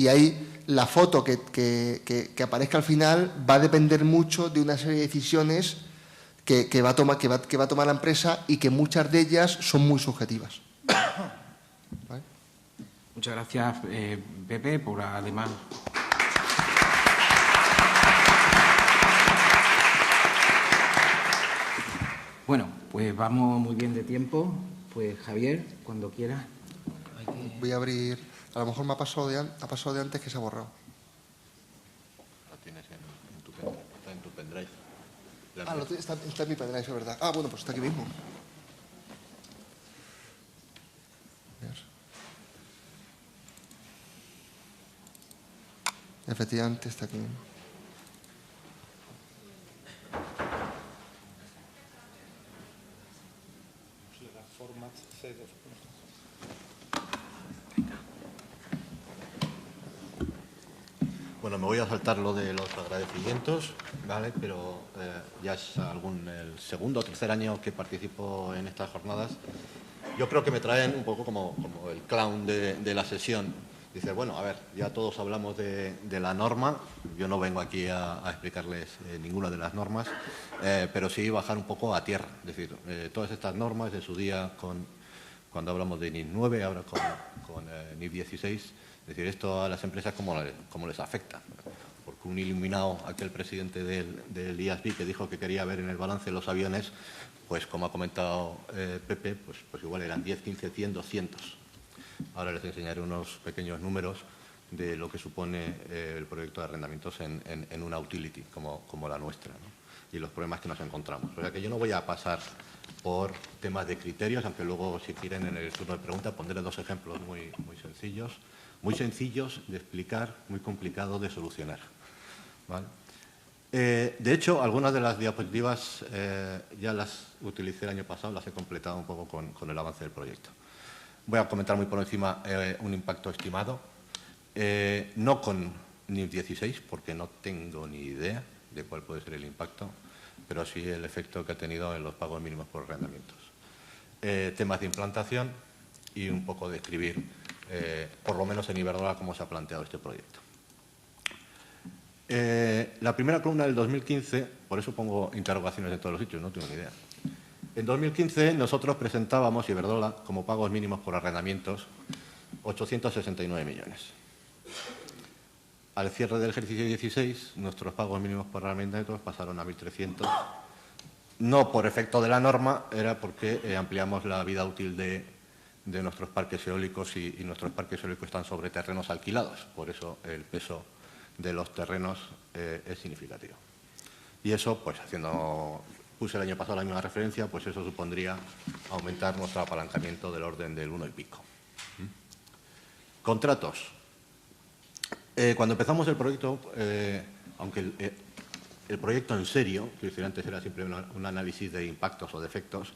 ahí la foto que aparezca al final va a depender mucho de una serie de decisiones que va a tomar la empresa y que muchas de ellas son muy subjetivas. ¿Vale? Muchas gracias, Pepe, por además... Bueno, pues vamos muy bien de tiempo. Pues Javier, cuando quieras. Voy a abrir... A lo mejor me ha pasado de antes que se ha borrado. Lo tienes en tu pendrive. Está en mi pendrive, es verdad. Ah, bueno, pues está aquí mismo. Efectivamente, está aquí mismo. Bueno, me voy a saltar lo de los agradecimientos, ¿vale? Pero ya es el segundo o tercer año que participo en estas jornadas. Yo creo que me traen un poco como el clown de la sesión. Dice, bueno, a ver, ya todos hablamos de la norma. Yo no vengo aquí a explicarles ninguna de las normas, pero sí bajar un poco a tierra. Es decir, todas estas normas de su día, cuando hablamos de NIF 9, ahora con NIF 16, es decir, esto a las empresas cómo les afecta. Porque un iluminado, aquel presidente del IASB que dijo que quería ver en el balance los aviones, pues como ha comentado Pepe, pues igual eran 10, 15, 100, 200. Ahora les enseñaré unos pequeños números de lo que supone el proyecto de arrendamientos en una utility como la nuestra, ¿no? Y los problemas que nos encontramos. O sea que yo no voy a pasar por temas de criterios, aunque luego, si quieren, en el turno de preguntas pondré dos ejemplos muy sencillos de explicar, muy complicados de solucionar, ¿vale? De hecho, algunas de las diapositivas ya las utilicé el año pasado, las he completado un poco con el avance del proyecto. Voy a comentar muy por encima un impacto estimado, no con NIF 16, porque no tengo ni idea de cuál puede ser el impacto, pero sí el efecto que ha tenido en los pagos mínimos por arrendamientos. Temas de implantación y un poco describir, por lo menos en Iberdrola, cómo se ha planteado este proyecto. La primera columna del 2015, por eso pongo interrogaciones en todos los sitios, no tengo ni idea. En 2015 nosotros presentábamos, Iberdrola, como pagos mínimos por arrendamientos, 869 millones. Al cierre del ejercicio 16, nuestros pagos mínimos por arrendamientos pasaron a 1.300 no por efecto de la norma, era porque ampliamos la vida útil de nuestros parques eólicos y nuestros parques eólicos están sobre terrenos alquilados. Por eso el peso de los terrenos es significativo. Y eso, pues puse el año pasado la misma referencia, pues eso supondría aumentar nuestro apalancamiento del orden del 1 y pico. Contratos. Cuando empezamos el proyecto, aunque el proyecto en serio, que antes era simplemente un análisis de impactos o defectos,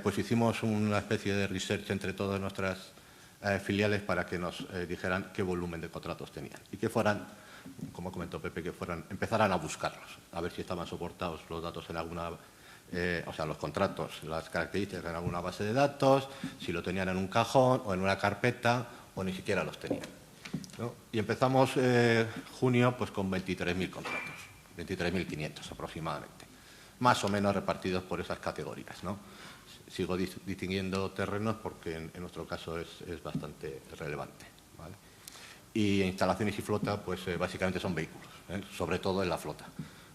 pues hicimos una especie de research entre todas nuestras filiales para que nos dijeran qué volumen de contratos tenían y que fueran, como comentó Pepe, que empezaran a buscarlos, a ver si estaban soportados los datos en alguna, o sea, los contratos, las características en alguna base de datos, si lo tenían en un cajón o en una carpeta o ni siquiera los tenían, ¿no? Y empezamos junio pues con 23.000 contratos, 23.500 aproximadamente, más o menos repartidos por esas categorías, ¿no? Sigo distinguiendo terrenos porque en nuestro caso es bastante relevante, ¿vale? Y instalaciones y flota, pues básicamente son vehículos, sobre todo en la flota.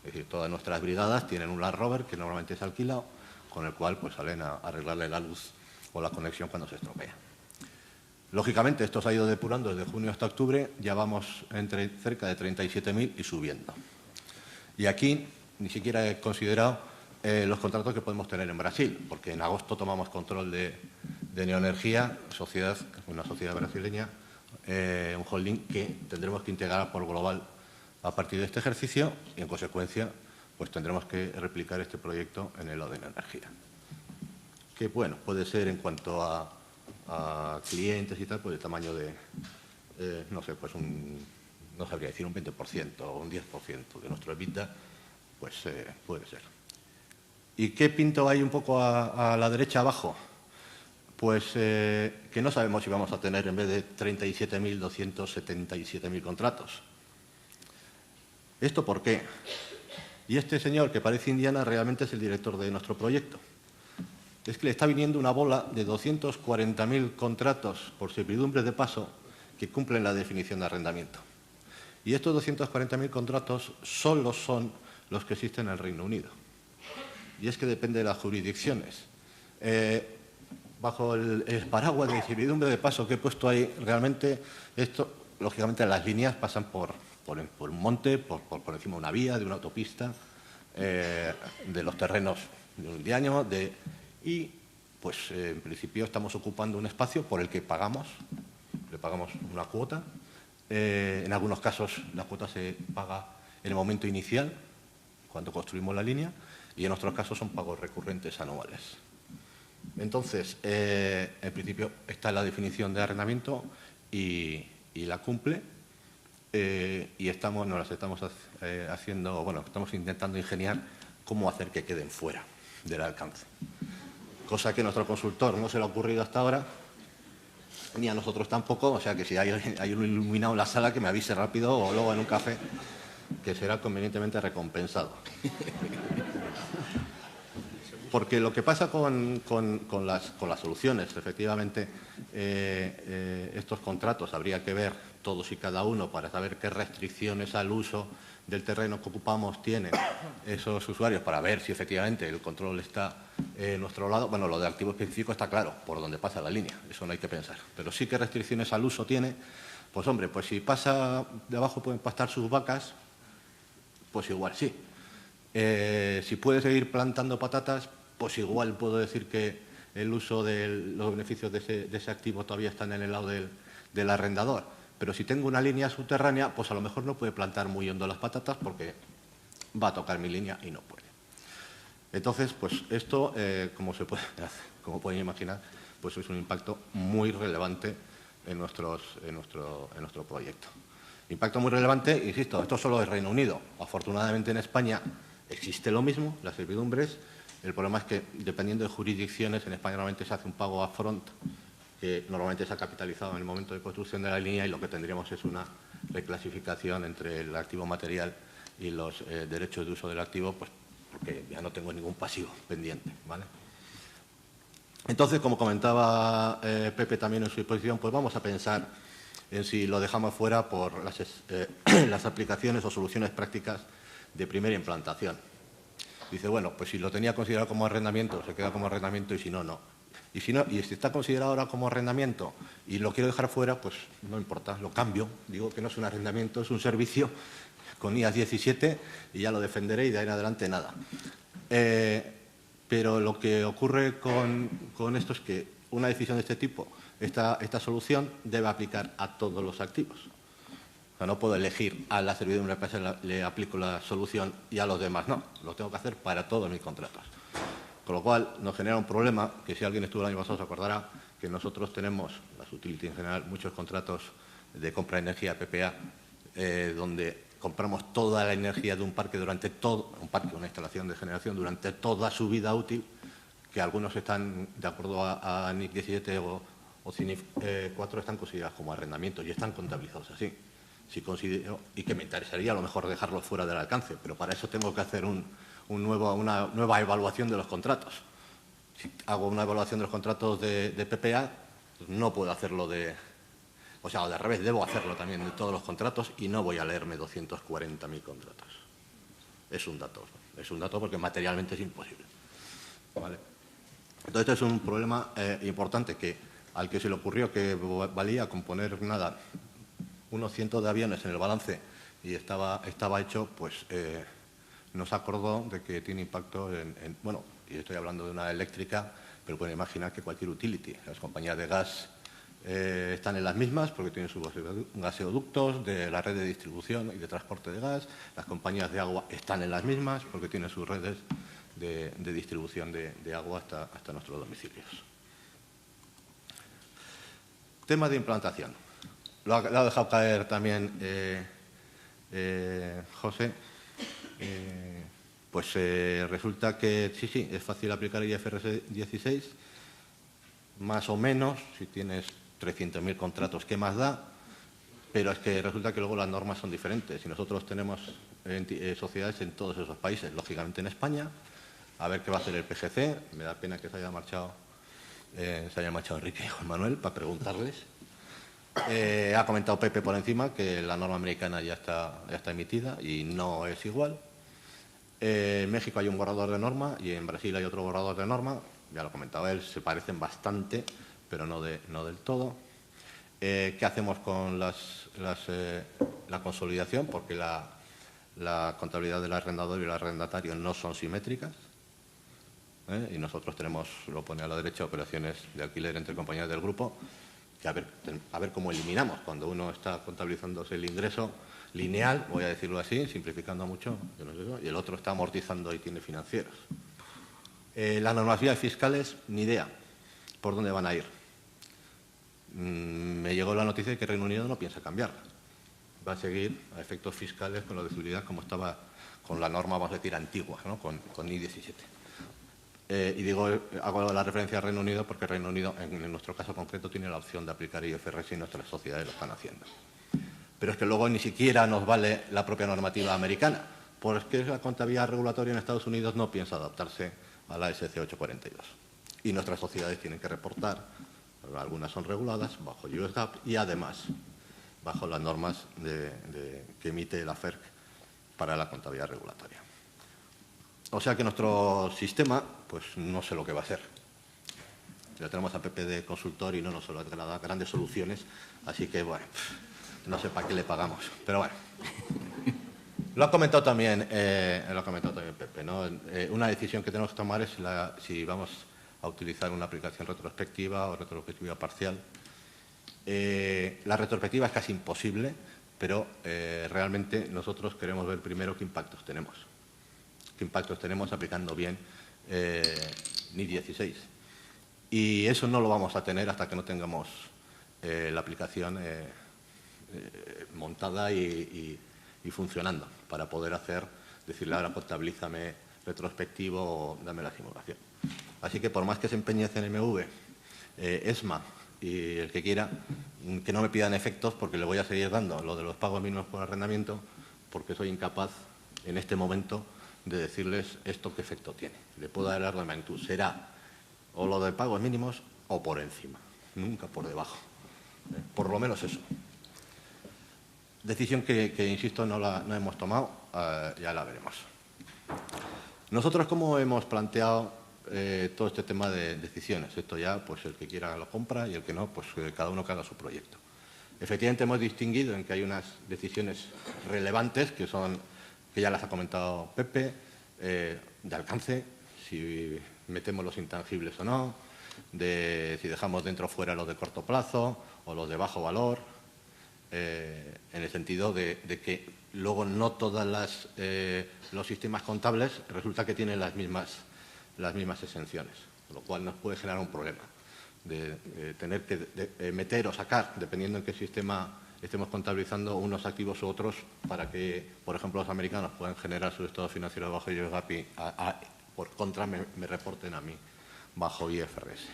Es decir, todas nuestras brigadas tienen un Land Rover que normalmente es alquilado, con el cual pues salen a arreglarle la luz o la conexión cuando se estropea. Lógicamente, esto se ha ido depurando desde junio hasta octubre, ya vamos entre cerca de 37.000 y subiendo. Y aquí ni siquiera he considerado los contratos que podemos tener en Brasil, porque en agosto tomamos control de Neoenergia, una sociedad brasileña, un holding que tendremos que integrar por global a partir de este ejercicio y, en consecuencia, pues tendremos que replicar este proyecto en el lado de Neoenergia. Que, bueno, puede ser en cuanto a clientes y tal, pues el tamaño de, no sé, pues no sabría decir un 20% o un 10% de nuestro EBITDA, pues puede ser. ¿Y qué pinto hay un poco a la derecha abajo? Pues que no sabemos si vamos a tener en vez de 37.277.000 contratos. ¿Esto por qué? Y este señor que parece Indiana realmente es el director de nuestro proyecto. Es que le está viniendo una bola de 240.000 contratos por servidumbre de paso que cumplen la definición de arrendamiento. Y estos 240.000 contratos solo son los que existen en el Reino Unido. Y es que depende de las jurisdicciones. Bajo el paraguas de servidumbre de paso que he puesto ahí, realmente esto, lógicamente las líneas pasan por un monte, por encima de una vía, de una autopista, de los terrenos de un diario, y pues en principio estamos ocupando un espacio por el que le pagamos una cuota. En algunos casos la cuota se paga en el momento inicial, cuando construimos la línea, y en otros casos son pagos recurrentes anuales. Entonces, en principio está la definición de arrendamiento y la cumple, y estamos intentando ingeniar cómo hacer que queden fuera del alcance. Cosa que a nuestro consultor no se le ha ocurrido hasta ahora, ni a nosotros tampoco, o sea que si hay un iluminado en la sala que me avise rápido o luego en un café, que será convenientemente recompensado. Porque lo que pasa con las soluciones, efectivamente, estos contratos habría que ver todos y cada uno para saber qué restricciones al uso del terreno que ocupamos tienen esos usuarios, para ver si efectivamente el control está en nuestro lado. Bueno, lo de activo específico está claro, por donde pasa la línea, eso no hay que pensar. Pero sí que restricciones al uso tiene, pues hombre, pues si pasa de abajo pueden pastar sus vacas, pues igual sí. Si puede seguir plantando patatas, pues igual puedo decir que el uso de los beneficios de ese activo todavía están en el lado del arrendador. Pero si tengo una línea subterránea, pues a lo mejor no puede plantar muy hondo las patatas porque va a tocar mi línea y no puede. Entonces, pues esto, como pueden imaginar, pues es un impacto muy relevante en nuestro proyecto. Impacto muy relevante, insisto, esto solo es Reino Unido. Afortunadamente en España existe lo mismo, las servidumbres. El problema es que, dependiendo de jurisdicciones, en España normalmente se hace un pago upfront, que normalmente se ha capitalizado en el momento de construcción de la línea, y lo que tendríamos es una reclasificación entre el activo material y los derechos de uso del activo, pues porque ya no tengo ningún pasivo pendiente, ¿vale? Entonces, como comentaba Pepe también en su exposición, pues vamos a pensar en si lo dejamos fuera por las aplicaciones o soluciones prácticas de primera implantación. Dice, bueno, pues si lo tenía considerado como arrendamiento, se queda como arrendamiento, y si no, no. Y si está considerado ahora como arrendamiento y lo quiero dejar fuera, pues no importa, lo cambio. Digo que no es un arrendamiento, es un servicio con IAS 17 y ya lo defenderé y de ahí en adelante nada. Pero lo que ocurre con esto es que una decisión de este tipo, esta solución, debe aplicar a todos los activos. O sea, no puedo elegir a la servidumbre de una empresa le aplico la solución y a los demás no. Lo tengo que hacer para todos mis contratos. Con lo cual nos genera un problema que si alguien estuvo el año pasado se acordará que nosotros tenemos, las utilities en general, muchos contratos de compra de energía PPA, donde compramos toda la energía de un parque durante todo, una instalación de generación durante toda su vida útil, que algunos están, de acuerdo a NIC 17 o CINIF 4, están considerados como arrendamientos y están contabilizados así. Si considero, y que me interesaría a lo mejor dejarlos fuera del alcance, pero para eso tengo que hacer una nueva evaluación de los contratos. Si hago una evaluación de los contratos de PPA, pues no puedo hacerlo o de al revés, debo hacerlo también de todos los contratos y no voy a leerme 240.000 contratos. Es un dato porque materialmente es imposible. ¿Vale? Entonces, este es un problema importante al que se le ocurrió que valía con poner unos cientos de aviones en el balance y estaba hecho, pues nos acordó de que tiene impacto bueno, y estoy hablando de una eléctrica, pero pueden imaginar que cualquier utility, las compañías de gas están en las mismas porque tienen sus gaseoductos de la red de distribución y de transporte de gas, las compañías de agua están en las mismas porque tienen sus redes de distribución de agua hasta nuestros domicilios. Tema de implantación. Lo ha dejado caer también José. Pues resulta que sí, es fácil aplicar IFRS 16, más o menos, si tienes 300.000 contratos, ¿qué más da? Pero es que resulta que luego las normas son diferentes y nosotros tenemos sociedades en todos esos países, lógicamente en España. A ver qué va a hacer el PGC. Me da pena que se haya marchado Enrique y Juan Manuel para preguntarles. Ha comentado Pepe por encima que la norma americana ya está emitida y no es igual. En México hay un borrador de norma y en Brasil hay otro borrador de norma. Ya lo comentaba él, se parecen bastante, pero no del todo. ¿Qué hacemos con la consolidación? Porque la contabilidad del arrendador y el arrendatario no son simétricas. Y nosotros tenemos, lo pone a la derecha, operaciones de alquiler entre compañías del grupo, que a ver cómo eliminamos cuando uno está contabilizándose el ingreso lineal, voy a decirlo así, simplificando mucho, y el otro está amortizando y tiene financieros. Las normativas fiscales, ni idea por dónde van a ir. Me llegó la noticia de que Reino Unido no piensa cambiar. Va a seguir a efectos fiscales con la de seguridad como estaba con la norma, vamos a decir, antigua, ¿no? con NIC 17. Y hago la referencia a Reino Unido porque Reino Unido, en nuestro caso concreto, tiene la opción de aplicar IFRS y nuestras sociedades lo están haciendo. Pero es que luego ni siquiera nos vale la propia normativa americana, porque la contabilidad regulatoria en Estados Unidos no piensa adaptarse a la SC 842. Y nuestras sociedades tienen que reportar, algunas son reguladas bajo US GAAP y además bajo las normas que emite la FERC para la contabilidad regulatoria. O sea que nuestro sistema, pues no sé lo que va a ser. Ya tenemos a Pepe de consultor y no nos da grandes soluciones, así que, bueno, no sé para qué le pagamos. Pero bueno, lo ha comentado también Pepe, ¿no? Una decisión que tenemos que tomar es si vamos a utilizar una aplicación retrospectiva o retrospectiva parcial. La retrospectiva es casi imposible, pero realmente nosotros queremos ver primero qué impactos tenemos. Qué impactos tenemos aplicando bien NIC 16. Y eso no lo vamos a tener hasta que no tengamos la aplicación montada y funcionando para poder decirle ahora contabilízame retrospectivo o dame la simulación. Así que por más que se empeñe CNMV, ESMA y el que quiera, que no me pidan efectos porque le voy a seguir dando lo de los pagos mínimos por arrendamiento porque soy incapaz en este momento de decirles esto qué efecto tiene. Le puedo dar la magnitud. Será o lo de pagos mínimos o por encima, nunca por debajo. Por lo menos eso. Decisión que insisto, no hemos tomado, ya la veremos. Nosotros, ¿cómo hemos planteado todo este tema de decisiones? Esto ya, pues el que quiera lo compra y el que no, pues cada uno que haga su proyecto. Efectivamente, hemos distinguido en que hay unas decisiones relevantes, que ya las ha comentado Pepe, de alcance, si metemos los intangibles o no, de si dejamos dentro o fuera los de corto plazo o los de bajo valor, en el sentido de que luego no todos los sistemas contables resulta que tienen las mismas exenciones, lo cual nos puede generar un problema de tener que meter o sacar, dependiendo en qué sistema estemos contabilizando, unos activos u otros para que, por ejemplo, los americanos puedan generar sus estados financieros bajo IFRS y por contra me reporten a mí bajo IFRS.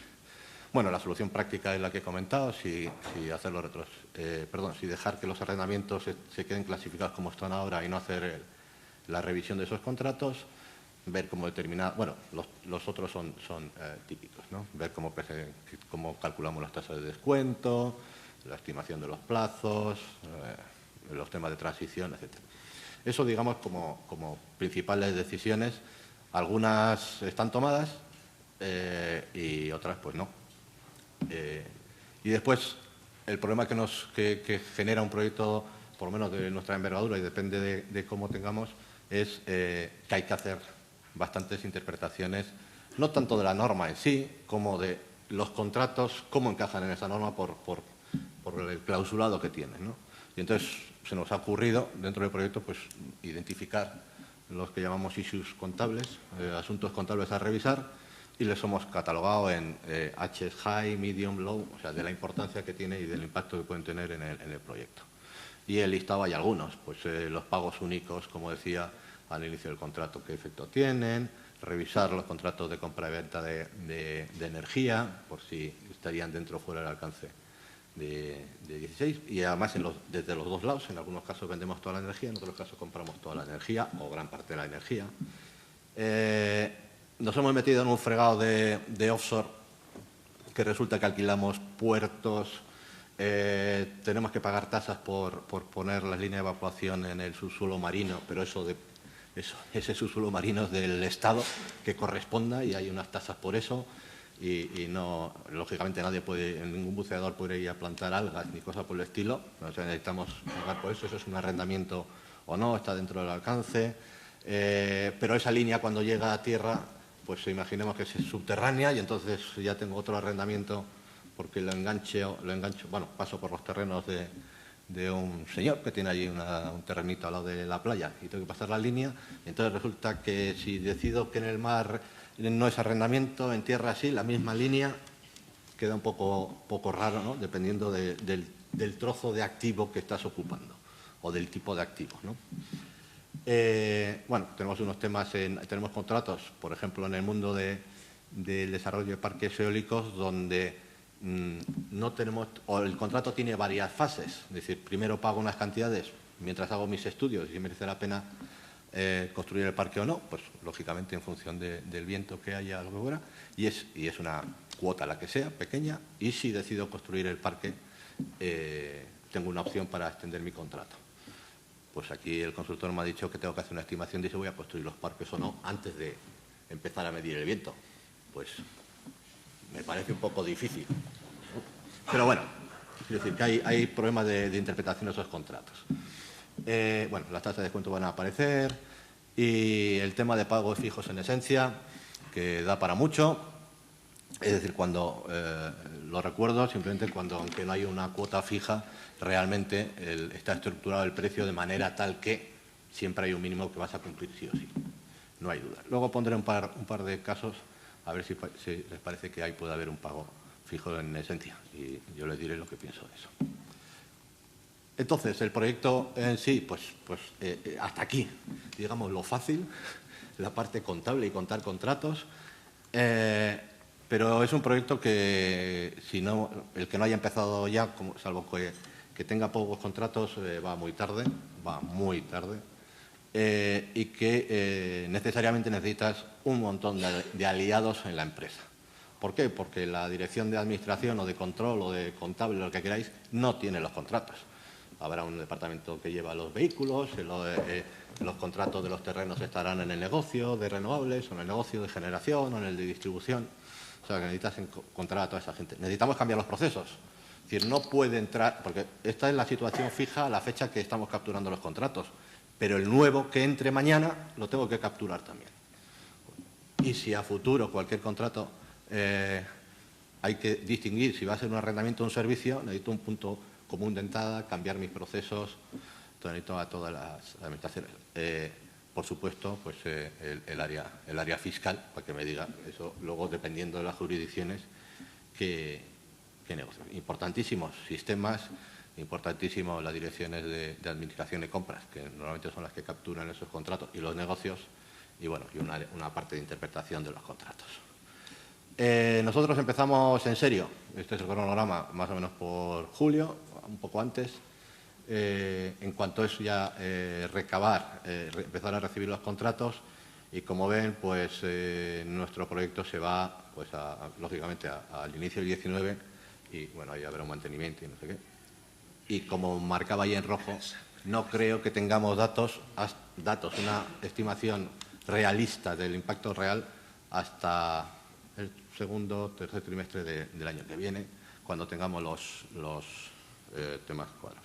Bueno, la solución práctica es la que he comentado, si dejar que los arrendamientos se queden clasificados como están ahora y no hacer la revisión de esos contratos, ver cómo determinar, bueno, los otros son típicos, ¿no? Ver cómo calculamos las tasas de descuento, la estimación de los plazos, los temas de transición, etc. Eso, digamos, como principales decisiones. Algunas están tomadas y otras, pues no. Y después, el problema que genera un proyecto, por lo menos de nuestra envergadura, y depende de cómo tengamos, es que hay que hacer bastantes interpretaciones, no tanto de la norma en sí, como de los contratos, cómo encajan en esa norma por el clausulado que tienen, ¿no? Y entonces se nos ha ocurrido, dentro del proyecto, pues identificar los que llamamos issues contables, asuntos contables a revisar, y les hemos catalogado en H high, medium, low, o sea, de la importancia que tiene y del impacto que pueden tener en el proyecto. Y he listado hay algunos, pues los pagos únicos, como decía, al inicio del contrato, qué efecto tienen, revisar los contratos de compra y venta de energía, por si estarían dentro o fuera del alcance de 16, y además desde los dos lados. En algunos casos vendemos toda la energía, en otros casos compramos toda la energía o gran parte de la energía. Nos hemos metido en un fregado de offshore, que resulta que alquilamos puertos, tenemos que pagar tasas por poner las líneas de evacuación en el subsuelo marino, pero ese subsuelo marino es del Estado que corresponda y hay unas tasas por eso. Y no, lógicamente ningún buceador puede ir a plantar algas ni cosas por el estilo, o sea, necesitamos pagar por eso es un arrendamiento o no, está dentro del alcance, pero esa línea cuando llega a tierra, pues imaginemos que es subterránea y entonces ya tengo otro arrendamiento porque lo engancho, bueno, paso por los terrenos de un señor que tiene allí un terrenito al lado de la playa y tengo que pasar la línea, y entonces resulta que si decido que en el mar no es arrendamiento, en tierra sí, la misma línea, queda un poco raro, ¿no? Dependiendo del trozo de activo que estás ocupando o del tipo de activo, ¿no? Bueno, tenemos unos temas, tenemos contratos, por ejemplo, en el mundo del desarrollo de parques eólicos, donde no tenemos, o el contrato tiene varias fases, es decir, primero pago unas cantidades mientras hago mis estudios y si merece la pena construir el parque o no, pues lógicamente en función del viento que haya, lo que fuera, y es una cuota la que sea, pequeña, y si decido construir el parque, tengo una opción para extender mi contrato. Pues aquí el consultor me ha dicho que tengo que hacer una estimación de si voy a construir los parques o no antes de empezar a medir el viento. Pues me parece un poco difícil. Pero bueno, es decir, que hay problemas de interpretación de esos contratos. Bueno, las tasas de descuento van a aparecer y el tema de pagos fijos en esencia, que da para mucho. Es decir, cuando lo recuerdo, simplemente cuando, aunque no hay una cuota fija, realmente está estructurado el precio de manera tal que siempre hay un mínimo que vas a cumplir sí o sí. No hay duda. Luego pondré un par de casos a ver si les parece que ahí puede haber un pago fijo en esencia y yo les diré lo que pienso de eso. Entonces, el proyecto en sí, pues hasta aquí, digamos, lo fácil, la parte contable y contar contratos, pero es un proyecto que, el que no haya empezado ya, salvo que tenga pocos contratos, va muy tarde, y que necesariamente necesitas un montón de aliados en la empresa. ¿Por qué? Porque la dirección de administración o de control o de contable, lo que queráis, no tiene los contratos. habrá un departamento que lleva los vehículos, los contratos de los terrenos estarán en el negocio de renovables, o en el negocio de generación, o en el de distribución. O sea, que necesitas encontrar a toda esa gente. Necesitamos cambiar los procesos. Es decir, no puede entrar, porque esta es la situación fija a la fecha que estamos capturando los contratos, pero el nuevo que entre mañana lo tengo que capturar también. Y si a futuro cualquier contrato hay que distinguir si va a ser un arrendamiento o un servicio, necesito un punto común de entrada, cambiar mis procesos, necesito a todas las administraciones. Por supuesto, pues el área fiscal, para que me diga eso, luego dependiendo de las jurisdicciones, qué negocios. Importantísimos sistemas, importantísimos las direcciones de administración de compras, que normalmente son las que capturan esos contratos, y los negocios, y bueno, y una parte de interpretación de los contratos. Nosotros empezamos en serio, este es el cronograma, más o menos por julio, un poco antes. En cuanto a eso ya recabar, empezar a recibir los contratos, y como ven, pues nuestro proyecto se va, pues lógicamente, al inicio del 19, y bueno, ahí habrá un mantenimiento y no sé qué. Y como marcaba ahí en rojo, no creo que tengamos datos, una estimación realista del impacto real hasta el segundo, tercer trimestre del año que viene, cuando tengamos los temas cuadros.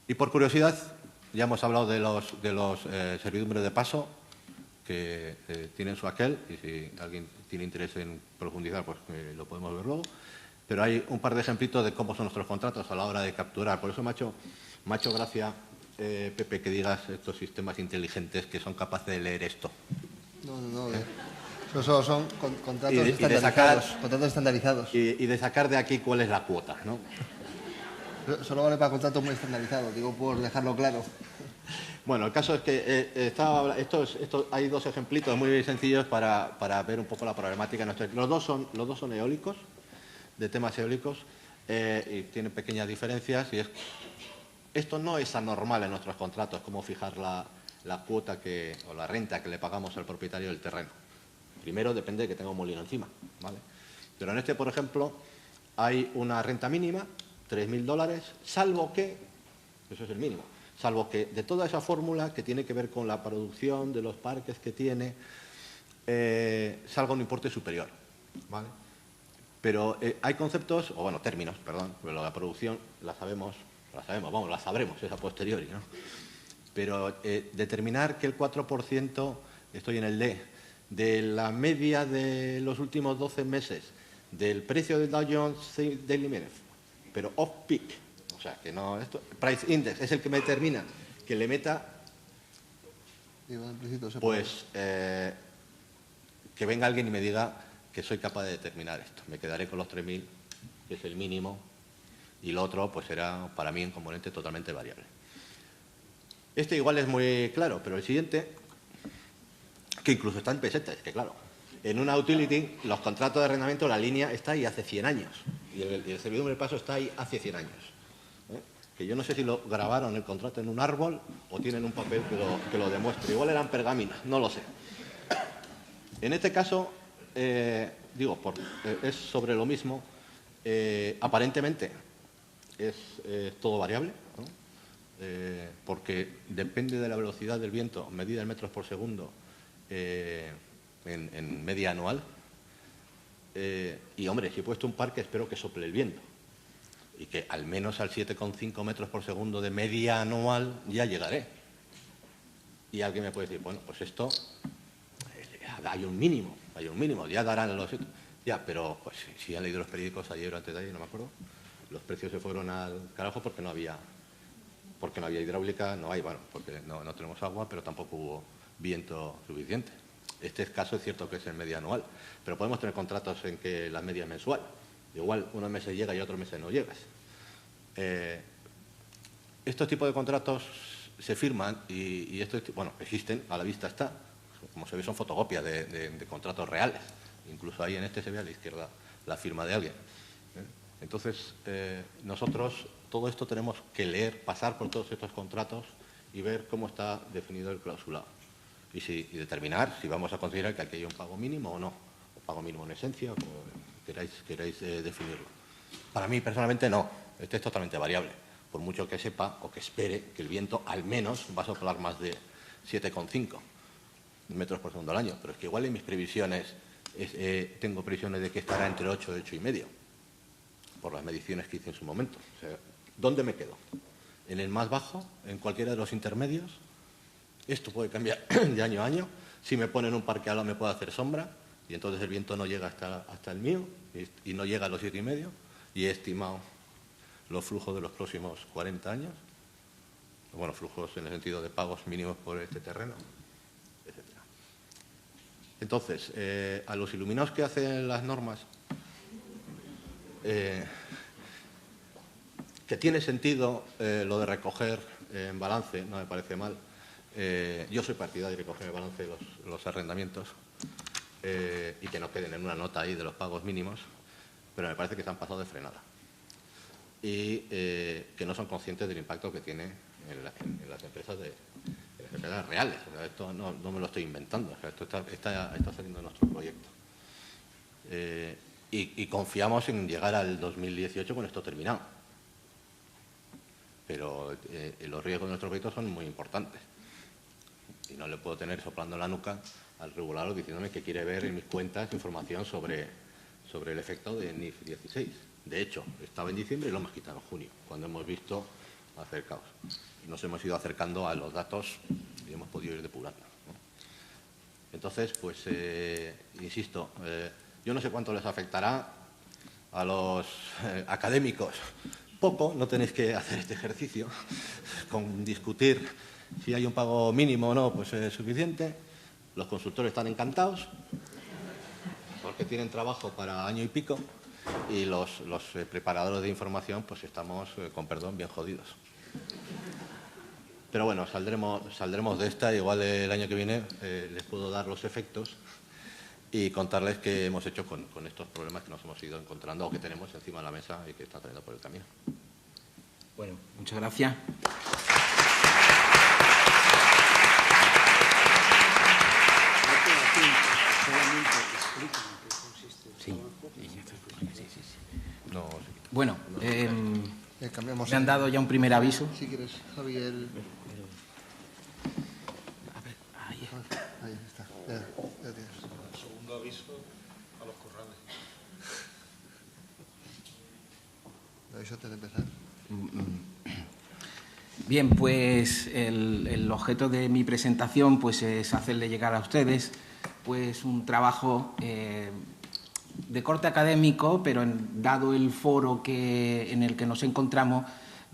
Y por curiosidad, ya hemos hablado de los servidumbres de paso, que tienen su aquel, y si alguien tiene interés en profundizar, pues lo podemos ver luego. Pero hay un par de ejemplitos de cómo son nuestros contratos a la hora de capturar. Por eso me ha hecho gracia, Pepe, que digas estos sistemas inteligentes que son capaces de leer esto. No. Eso son contratos estandarizados. Y de sacar de aquí cuál es la cuota, ¿no? Solo vale para contratos muy estandarizados, digo, por dejarlo claro. Bueno, el caso es que hay dos ejemplitos muy sencillos para ver un poco la problemática. Los dos son eólicos, de temas eólicos, y tienen pequeñas diferencias. Y esto no es anormal en nuestros contratos, como fijar la cuota o la renta que le pagamos al propietario del terreno. Primero depende de que tenga un molino encima, ¿vale? Pero en este, por ejemplo, hay una renta mínima, $3.000, salvo que, eso es el mínimo, salvo que de toda esa fórmula que tiene que ver con la producción de los parques que tiene, salga un importe superior, ¿vale? Pero hay conceptos, o bueno, términos, perdón, pero la producción la sabremos, es a posteriori, ¿no? Pero determinar que el 4%, estoy en el D, de la media de los últimos 12 meses del precio del Dow Jones Daily MNF, pero off-peak, o sea, que no, price index es el que me determina que le meta, pues que venga alguien y me diga que soy capaz de determinar esto. Me quedaré con los 3.000, que es el mínimo, y lo otro pues será para mí un componente totalmente variable. Este igual es muy claro, pero el siguiente, que incluso está en pesetas, es que claro, en una utility los contratos de arrendamiento, la línea está ahí hace 100 años y el servidumbre de paso está ahí hace 100 años. Que yo no sé si lo grabaron el contrato en un árbol o tienen un papel que lo demuestre. Igual eran pergaminas, no lo sé. En este caso, es sobre lo mismo. Aparentemente es todo variable, ¿no? Porque depende de la velocidad del viento, medida en metros por segundo, en media anual. Y, hombre, si he puesto un parque, espero que sople el viento. Y que al menos al 7,5 metros por segundo de media anual ya llegaré. Y alguien me puede decir, bueno, pues esto, hay un mínimo, ya darán los... Ya, pero pues, si han leído los periódicos ayer o antes de ayer, no me acuerdo, los precios se fueron al carajo porque no había hidráulica, porque no tenemos agua, pero tampoco hubo viento suficiente. Este caso es cierto que es en media anual, pero podemos tener contratos en que la media es mensual. Igual unos meses llega y otros meses no llegas. Estos tipos de contratos se firman y existen, a la vista está. Como se ve, son fotocopias de contratos reales. Incluso ahí en este se ve a la izquierda la firma de alguien. Entonces, nosotros todo esto tenemos que leer, pasar por todos estos contratos y ver cómo está definido el clausulado. Y determinar si vamos a considerar que aquí hay un pago mínimo o no. O pago mínimo en esencia, o como queráis definirlo. Para mí, personalmente, no. Este es totalmente variable. por mucho que sepa o que espere que el viento al menos va a soplar más de 7,5 metros por segundo al año. Pero es que igual en mis previsiones tengo previsiones de que estará entre 8 y 8,5, por las mediciones que hice en su momento. O sea, ¿dónde me quedo? ¿En el más bajo? ¿En cualquiera de los intermedios? Esto puede cambiar de año a año. Si me ponen un parque ala me puede hacer sombra y entonces el viento no llega hasta el mío y no llega a los 7,5 y he estimado los flujos de los próximos 40 años. Bueno, flujos en el sentido de pagos mínimos por este terreno, etc. Entonces, a los iluminados que hacen las normas, que tiene sentido lo de recoger en balance, no me parece mal. Yo soy partidario de recoger en balance los arrendamientos y que no queden en una nota ahí de los pagos mínimos, pero me parece que se han pasado de frenada y que no son conscientes del impacto que tiene en las empresas reales. O sea, esto no me lo estoy inventando, o sea, esto está saliendo de nuestro proyecto. Y confiamos en llegar al 2018 con esto terminado. Pero los riesgos de nuestro proyecto son muy importantes. Y no le puedo tener soplando la nuca al regulador diciéndome que quiere ver en mis cuentas información sobre el efecto de NIF 16. De hecho, estaba en diciembre y lo hemos quitado en junio, cuando hemos visto acercados. Nos hemos ido acercando a los datos y hemos podido ir depurando, ¿no? Entonces, pues, insisto, yo no sé cuánto les afectará a los académicos. Poco, no tenéis que hacer este ejercicio con discutir si hay un pago mínimo o no, pues es suficiente. Los consultores están encantados porque tienen trabajo para año y pico y los preparadores de información pues estamos, con perdón, bien jodidos. Pero bueno, saldremos de esta. Igual el año que viene les puedo dar los efectos y contarles qué hemos hecho con estos problemas que nos hemos ido encontrando o que tenemos encima de la mesa y que están saliendo por el camino. Bueno, muchas gracias. No, Bueno, cambiamos. me han dado ya un primer aviso. Si quieres, Javier. A ver, ahí. Ahí está. Ya tienes. Segundo aviso a los corrales. Aviso antes de empezar. Bien, pues el objeto de mi presentación pues es hacerle llegar a ustedes pues un trabajo de corte académico, pero dado el foro en el que nos encontramos,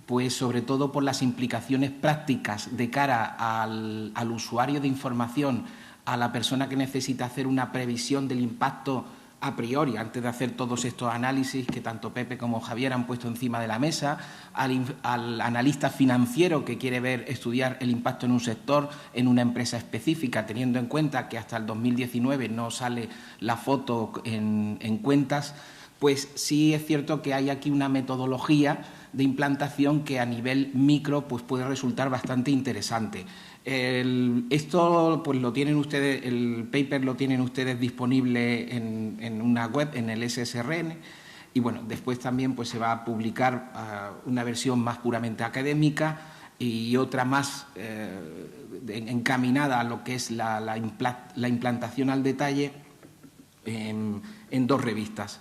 pues sobre todo por las implicaciones prácticas de cara al usuario de información, a la persona que necesita hacer una previsión del impacto a priori, antes de hacer todos estos análisis que tanto Pepe como Javier han puesto encima de la mesa, al analista financiero que quiere estudiar el impacto en un sector, en una empresa específica, teniendo en cuenta que hasta el 2019 no sale la foto en cuentas, pues sí es cierto que hay aquí una metodología de implantación que a nivel micro pues puede resultar bastante interesante. Esto pues lo tienen ustedes, el paper lo tienen ustedes disponible en una web, en el SSRN, y bueno, después también pues se va a publicar una versión más puramente académica y otra más encaminada a lo que es la implantación al detalle en 2 revistas.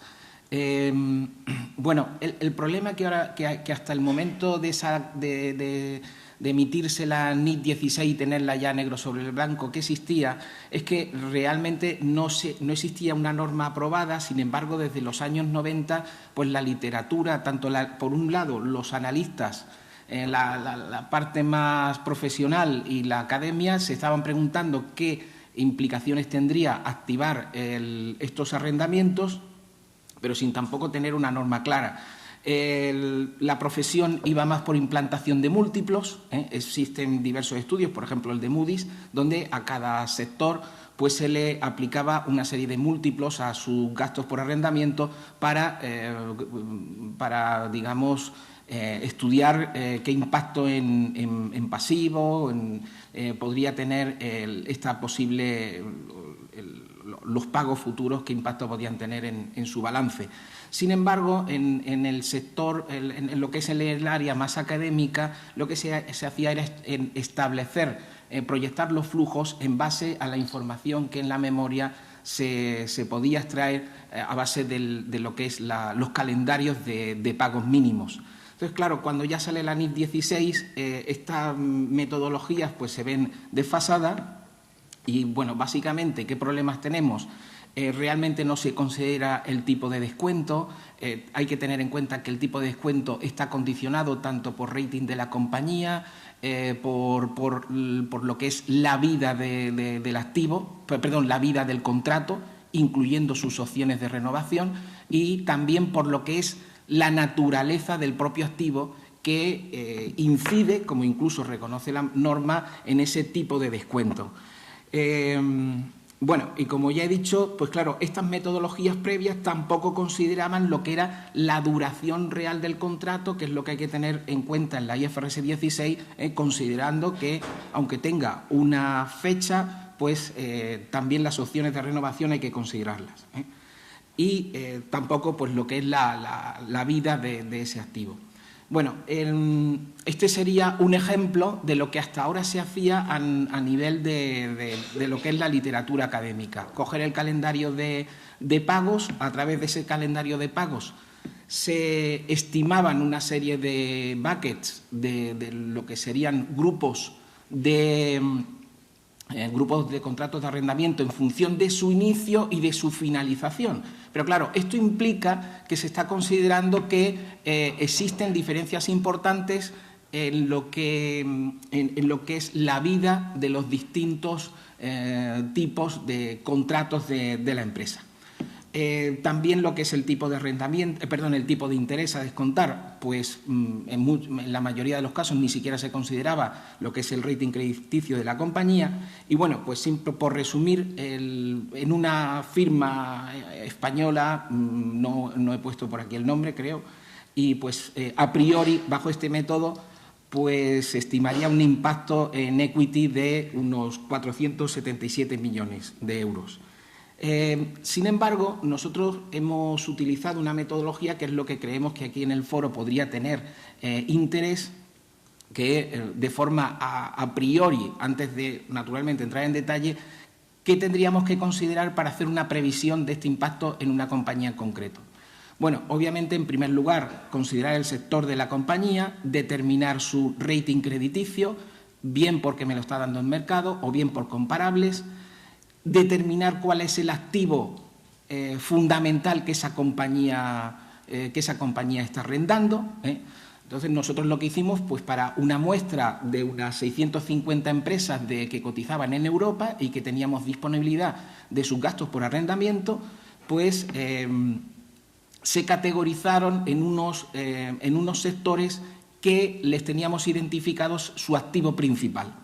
Bueno, el problema que hasta el momento de emitirse la NIF 16 y tenerla ya negro sobre el blanco que existía, es que realmente no existía una norma aprobada. Sin embargo, desde los años 90, pues la literatura, tanto por un lado los analistas, la parte más profesional y la academia, se estaban preguntando qué implicaciones tendría activar estos arrendamientos, pero sin tampoco tener una norma clara. La profesión iba más por implantación de múltiplos. Existen diversos estudios, por ejemplo el de Moody's, donde a cada sector pues se le aplicaba una serie de múltiplos a sus gastos por arrendamiento para digamos, estudiar qué impacto en pasivo podría tener esta posible los pagos futuros, qué impacto podían tener en su balance. Sin embargo, en el sector, en lo que es el área más académica, lo que se hacía era establecer, proyectar los flujos en base a la información que en la memoria se podía extraer a base de lo que es los calendarios de pagos mínimos. Entonces, claro, cuando ya sale la NIF 16, estas metodologías pues se ven desfasadas y, bueno, básicamente, ¿qué problemas tenemos? Realmente no se considera el tipo de descuento. Hay que tener en cuenta que el tipo de descuento está condicionado tanto por rating de la compañía, por lo que es la vida del activo, perdón, la vida del contrato, incluyendo sus opciones de renovación, y también por lo que es la naturaleza del propio activo, que incide, como incluso reconoce la norma, en ese tipo de descuento. Bueno, y como ya he dicho, pues claro, estas metodologías previas tampoco consideraban lo que era la duración real del contrato, que es lo que hay que tener en cuenta en la IFRS 16, considerando que, aunque tenga una fecha, pues también las opciones de renovación hay que considerarlas. Y tampoco pues lo que es la vida de ese activo. Bueno, este sería un ejemplo de lo que hasta ahora se hacía a nivel de lo que es la literatura académica. Coger el calendario de pagos, a través de ese calendario de pagos se estimaban una serie de buckets de lo que serían grupos de contratos de arrendamiento en función de su inicio y de su finalización. Pero claro, esto implica que se está considerando que existen diferencias importantes en lo que es la vida de los distintos tipos de contratos de la empresa. También lo que es el tipo de arrendamiento, el tipo de interés a descontar, pues en la mayoría de los casos ni siquiera se consideraba lo que es el rating crediticio de la compañía. Y bueno, pues por resumir, en una firma española, no he puesto por aquí el nombre, creo, y pues a priori, bajo este método, pues se estimaría un impacto en equity de unos 477 millones de euros. Sin embargo, nosotros hemos utilizado una metodología que es lo que creemos que aquí en el foro podría tener interés, que de forma a priori, antes de naturalmente entrar en detalle, ¿qué tendríamos que considerar para hacer una previsión de este impacto en una compañía en concreto? Bueno, obviamente, en primer lugar, considerar el sector de la compañía, determinar su rating crediticio, bien porque me lo está dando el mercado o bien por comparables, determinar cuál es el activo fundamental que esa compañía está arrendando. Entonces, nosotros lo que hicimos, pues para una muestra de unas 650 empresas que cotizaban en Europa y que teníamos disponibilidad de sus gastos por arrendamiento, pues se categorizaron en unos sectores que les teníamos identificados su activo principal.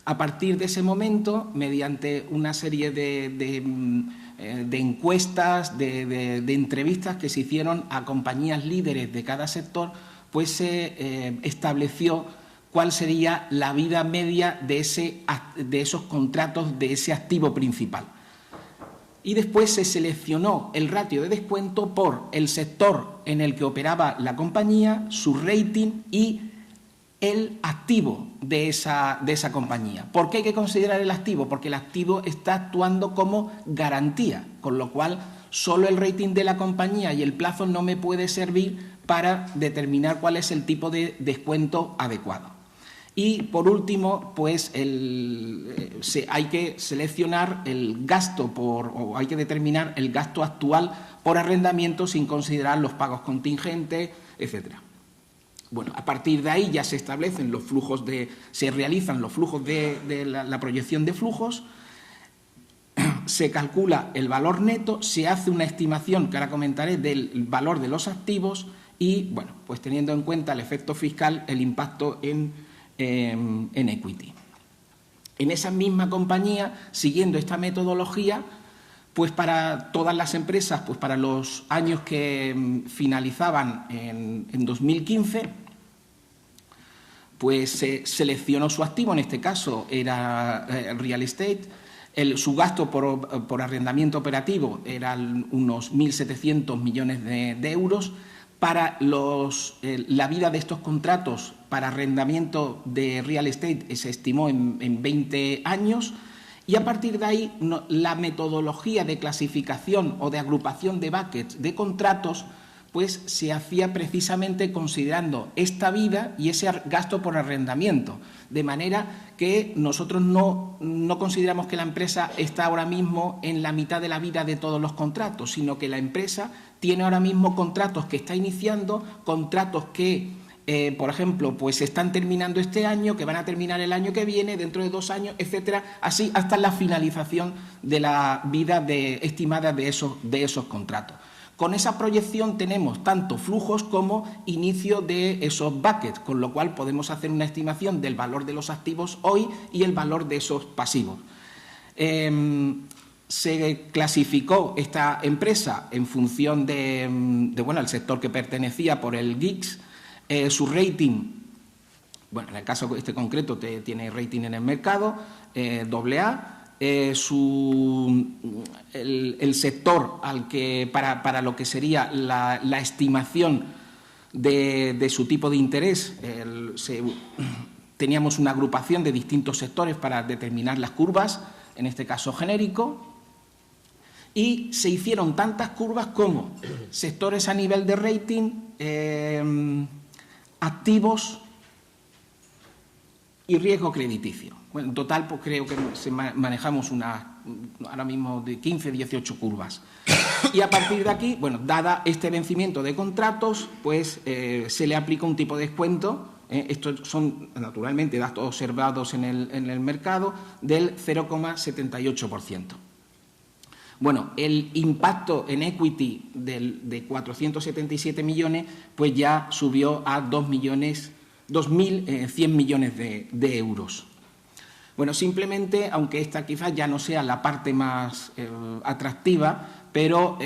A partir de ese momento, mediante una serie de encuestas, de entrevistas que se hicieron a compañías líderes de cada sector, pues se estableció cuál sería la vida media de esos contratos, de ese activo principal. Y después se seleccionó el ratio de descuento por el sector en el que operaba la compañía, su rating y el activo de esa compañía. ¿Por qué hay que considerar el activo? Porque el activo está actuando como garantía, con lo cual solo el rating de la compañía y el plazo no me puede servir para determinar cuál es el tipo de descuento adecuado. Y, por último, pues hay que seleccionar el gasto o hay que determinar el gasto actual por arrendamiento sin considerar los pagos contingentes, etcétera. Bueno, a partir de ahí ya se establecen los flujos se realizan los flujos de la proyección de flujos, se calcula el valor neto, se hace una estimación que ahora comentaré del valor de los activos y, bueno, pues teniendo en cuenta el efecto fiscal, el impacto en equity. En esa misma compañía, siguiendo esta metodología, pues para todas las empresas, pues para los años que finalizaban en 2015, pues se seleccionó su activo, en este caso era real estate, Su gasto por arrendamiento operativo eran unos 1.700 millones de euros. Para la vida de estos contratos para arrendamiento de real estate se estimó en 20 años y a partir de ahí la metodología de clasificación o de agrupación de buckets de contratos pues se hacía precisamente considerando esta vida y ese gasto por arrendamiento, de manera que nosotros no consideramos que la empresa está ahora mismo en la mitad de la vida de todos los contratos, sino que la empresa tiene ahora mismo contratos que está iniciando, contratos que, por ejemplo, pues se están terminando este año, que van a terminar el año que viene, dentro de 2 años, etcétera, así hasta la finalización de la vida estimada de esos contratos. Con esa proyección tenemos tanto flujos como inicio de esos buckets, con lo cual podemos hacer una estimación del valor de los activos hoy y el valor de esos pasivos. Se clasificó esta empresa en función el sector que pertenecía por el GICS, su rating, bueno, en el caso este concreto tiene rating en el mercado, AA. El sector al que para lo que sería la estimación de su tipo de interés, teníamos una agrupación de distintos sectores para determinar las curvas, en este caso genérico, y se hicieron tantas curvas como sectores a nivel de rating, activos y riesgo crediticio. Bueno, en total, pues creo que manejamos ahora mismo de 15, 18 curvas. Y a partir de aquí, bueno, dada este vencimiento de contratos, pues se le aplica un tipo de descuento. Estos son, naturalmente, datos observados en el mercado, del 0,78%. Bueno, el impacto en equity de 477 millones, pues ya subió a 2.100 millones de euros. Bueno, simplemente, aunque esta quizás ya no sea la parte más atractiva, pero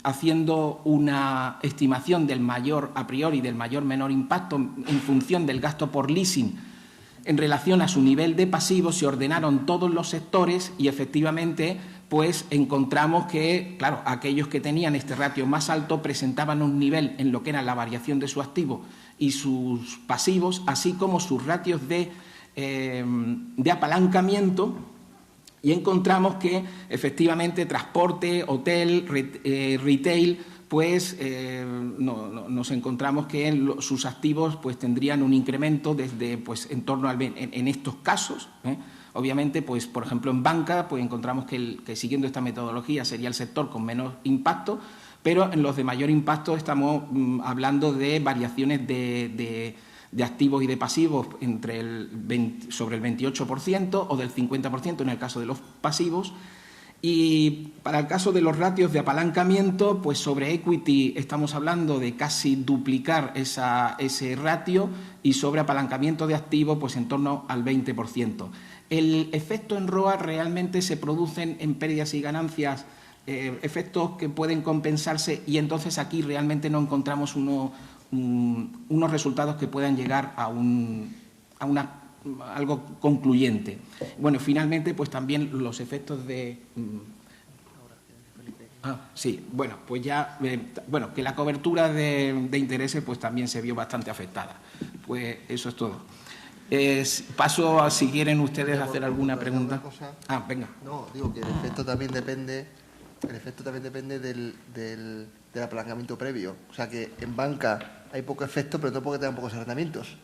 haciendo una estimación del mayor a priori, del mayor menor impacto en función del gasto por leasing en relación a su nivel de pasivos, se ordenaron todos los sectores y efectivamente pues encontramos que, claro, aquellos que tenían este ratio más alto presentaban un nivel en lo que era la variación de su activo y sus pasivos, así como sus ratios de apalancamiento, y encontramos que efectivamente transporte, hotel, retail, pues nos encontramos que sus activos pues tendrían un incremento desde pues en torno al en estos casos. Obviamente, pues por ejemplo en banca pues encontramos que siguiendo esta metodología sería el sector con menos impacto, pero en los de mayor impacto estamos hablando de variaciones de activos y de pasivos sobre el 28% o del 50% en el caso de los pasivos. Y para el caso de los ratios de apalancamiento, pues sobre equity estamos hablando de casi duplicar ese ratio, y sobre apalancamiento de activos pues en torno al 20%. El efecto en ROA realmente se producen en pérdidas y ganancias, efectos que pueden compensarse, y entonces aquí realmente no encontramos unos resultados que puedan llegar a algo concluyente. Bueno, finalmente, pues también los efectos de... sí, bueno, pues ya... que la cobertura de intereses pues también se vio bastante afectada. Pues eso es todo. Paso a si quieren ustedes hacer alguna pregunta. Venga. No, digo que el efecto también depende del apalancamiento previo. O sea que en banca hay poco efecto, pero tampoco tengan pocos arrendamientos.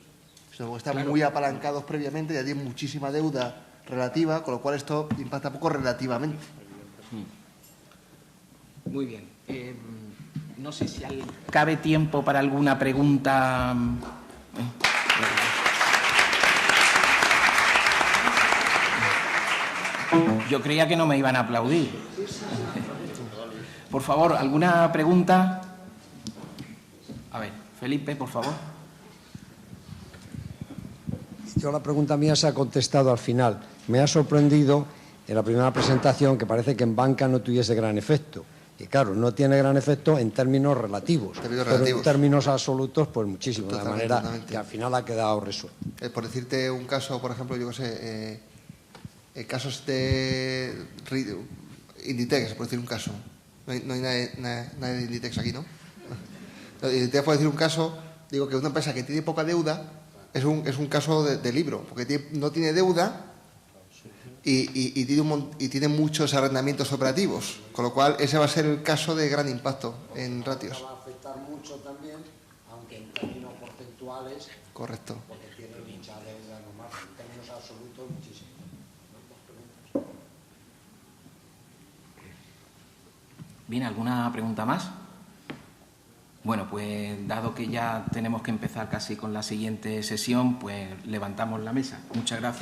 Sino porque están muy apalancados previamente, ya tienen muchísima deuda relativa, con lo cual esto impacta poco relativamente. Muy bien. No sé si cabe tiempo para alguna pregunta. Yo creía que no me iban a aplaudir. Por favor, ¿alguna pregunta? A ver, Felipe, por favor. Yo la pregunta mía se ha contestado al final. Me ha sorprendido en la primera presentación que parece que en banca no tuviese gran efecto. Y claro, no tiene gran efecto en términos relativos, pero en términos absolutos, pues muchísimo. De manera que al final ha quedado resuelto. Por decirte un caso, por ejemplo, yo qué sé, casos de Inditex, por decir un caso. No hay nadie de Inditex aquí, ¿no? Inditex, por decir un caso, digo que una empresa que tiene poca deuda es un caso de libro, porque no tiene deuda y tiene muchos arrendamientos operativos, con lo cual ese va a ser el caso de gran impacto en ratios. Va a afectar mucho también, aunque en términos porcentuales. Correcto. Porque tiene mucha deuda normal, en términos absolutos muchísimo. Bien, ¿alguna pregunta más? Bueno, pues dado que ya tenemos que empezar casi con la siguiente sesión, pues levantamos la mesa. Muchas gracias.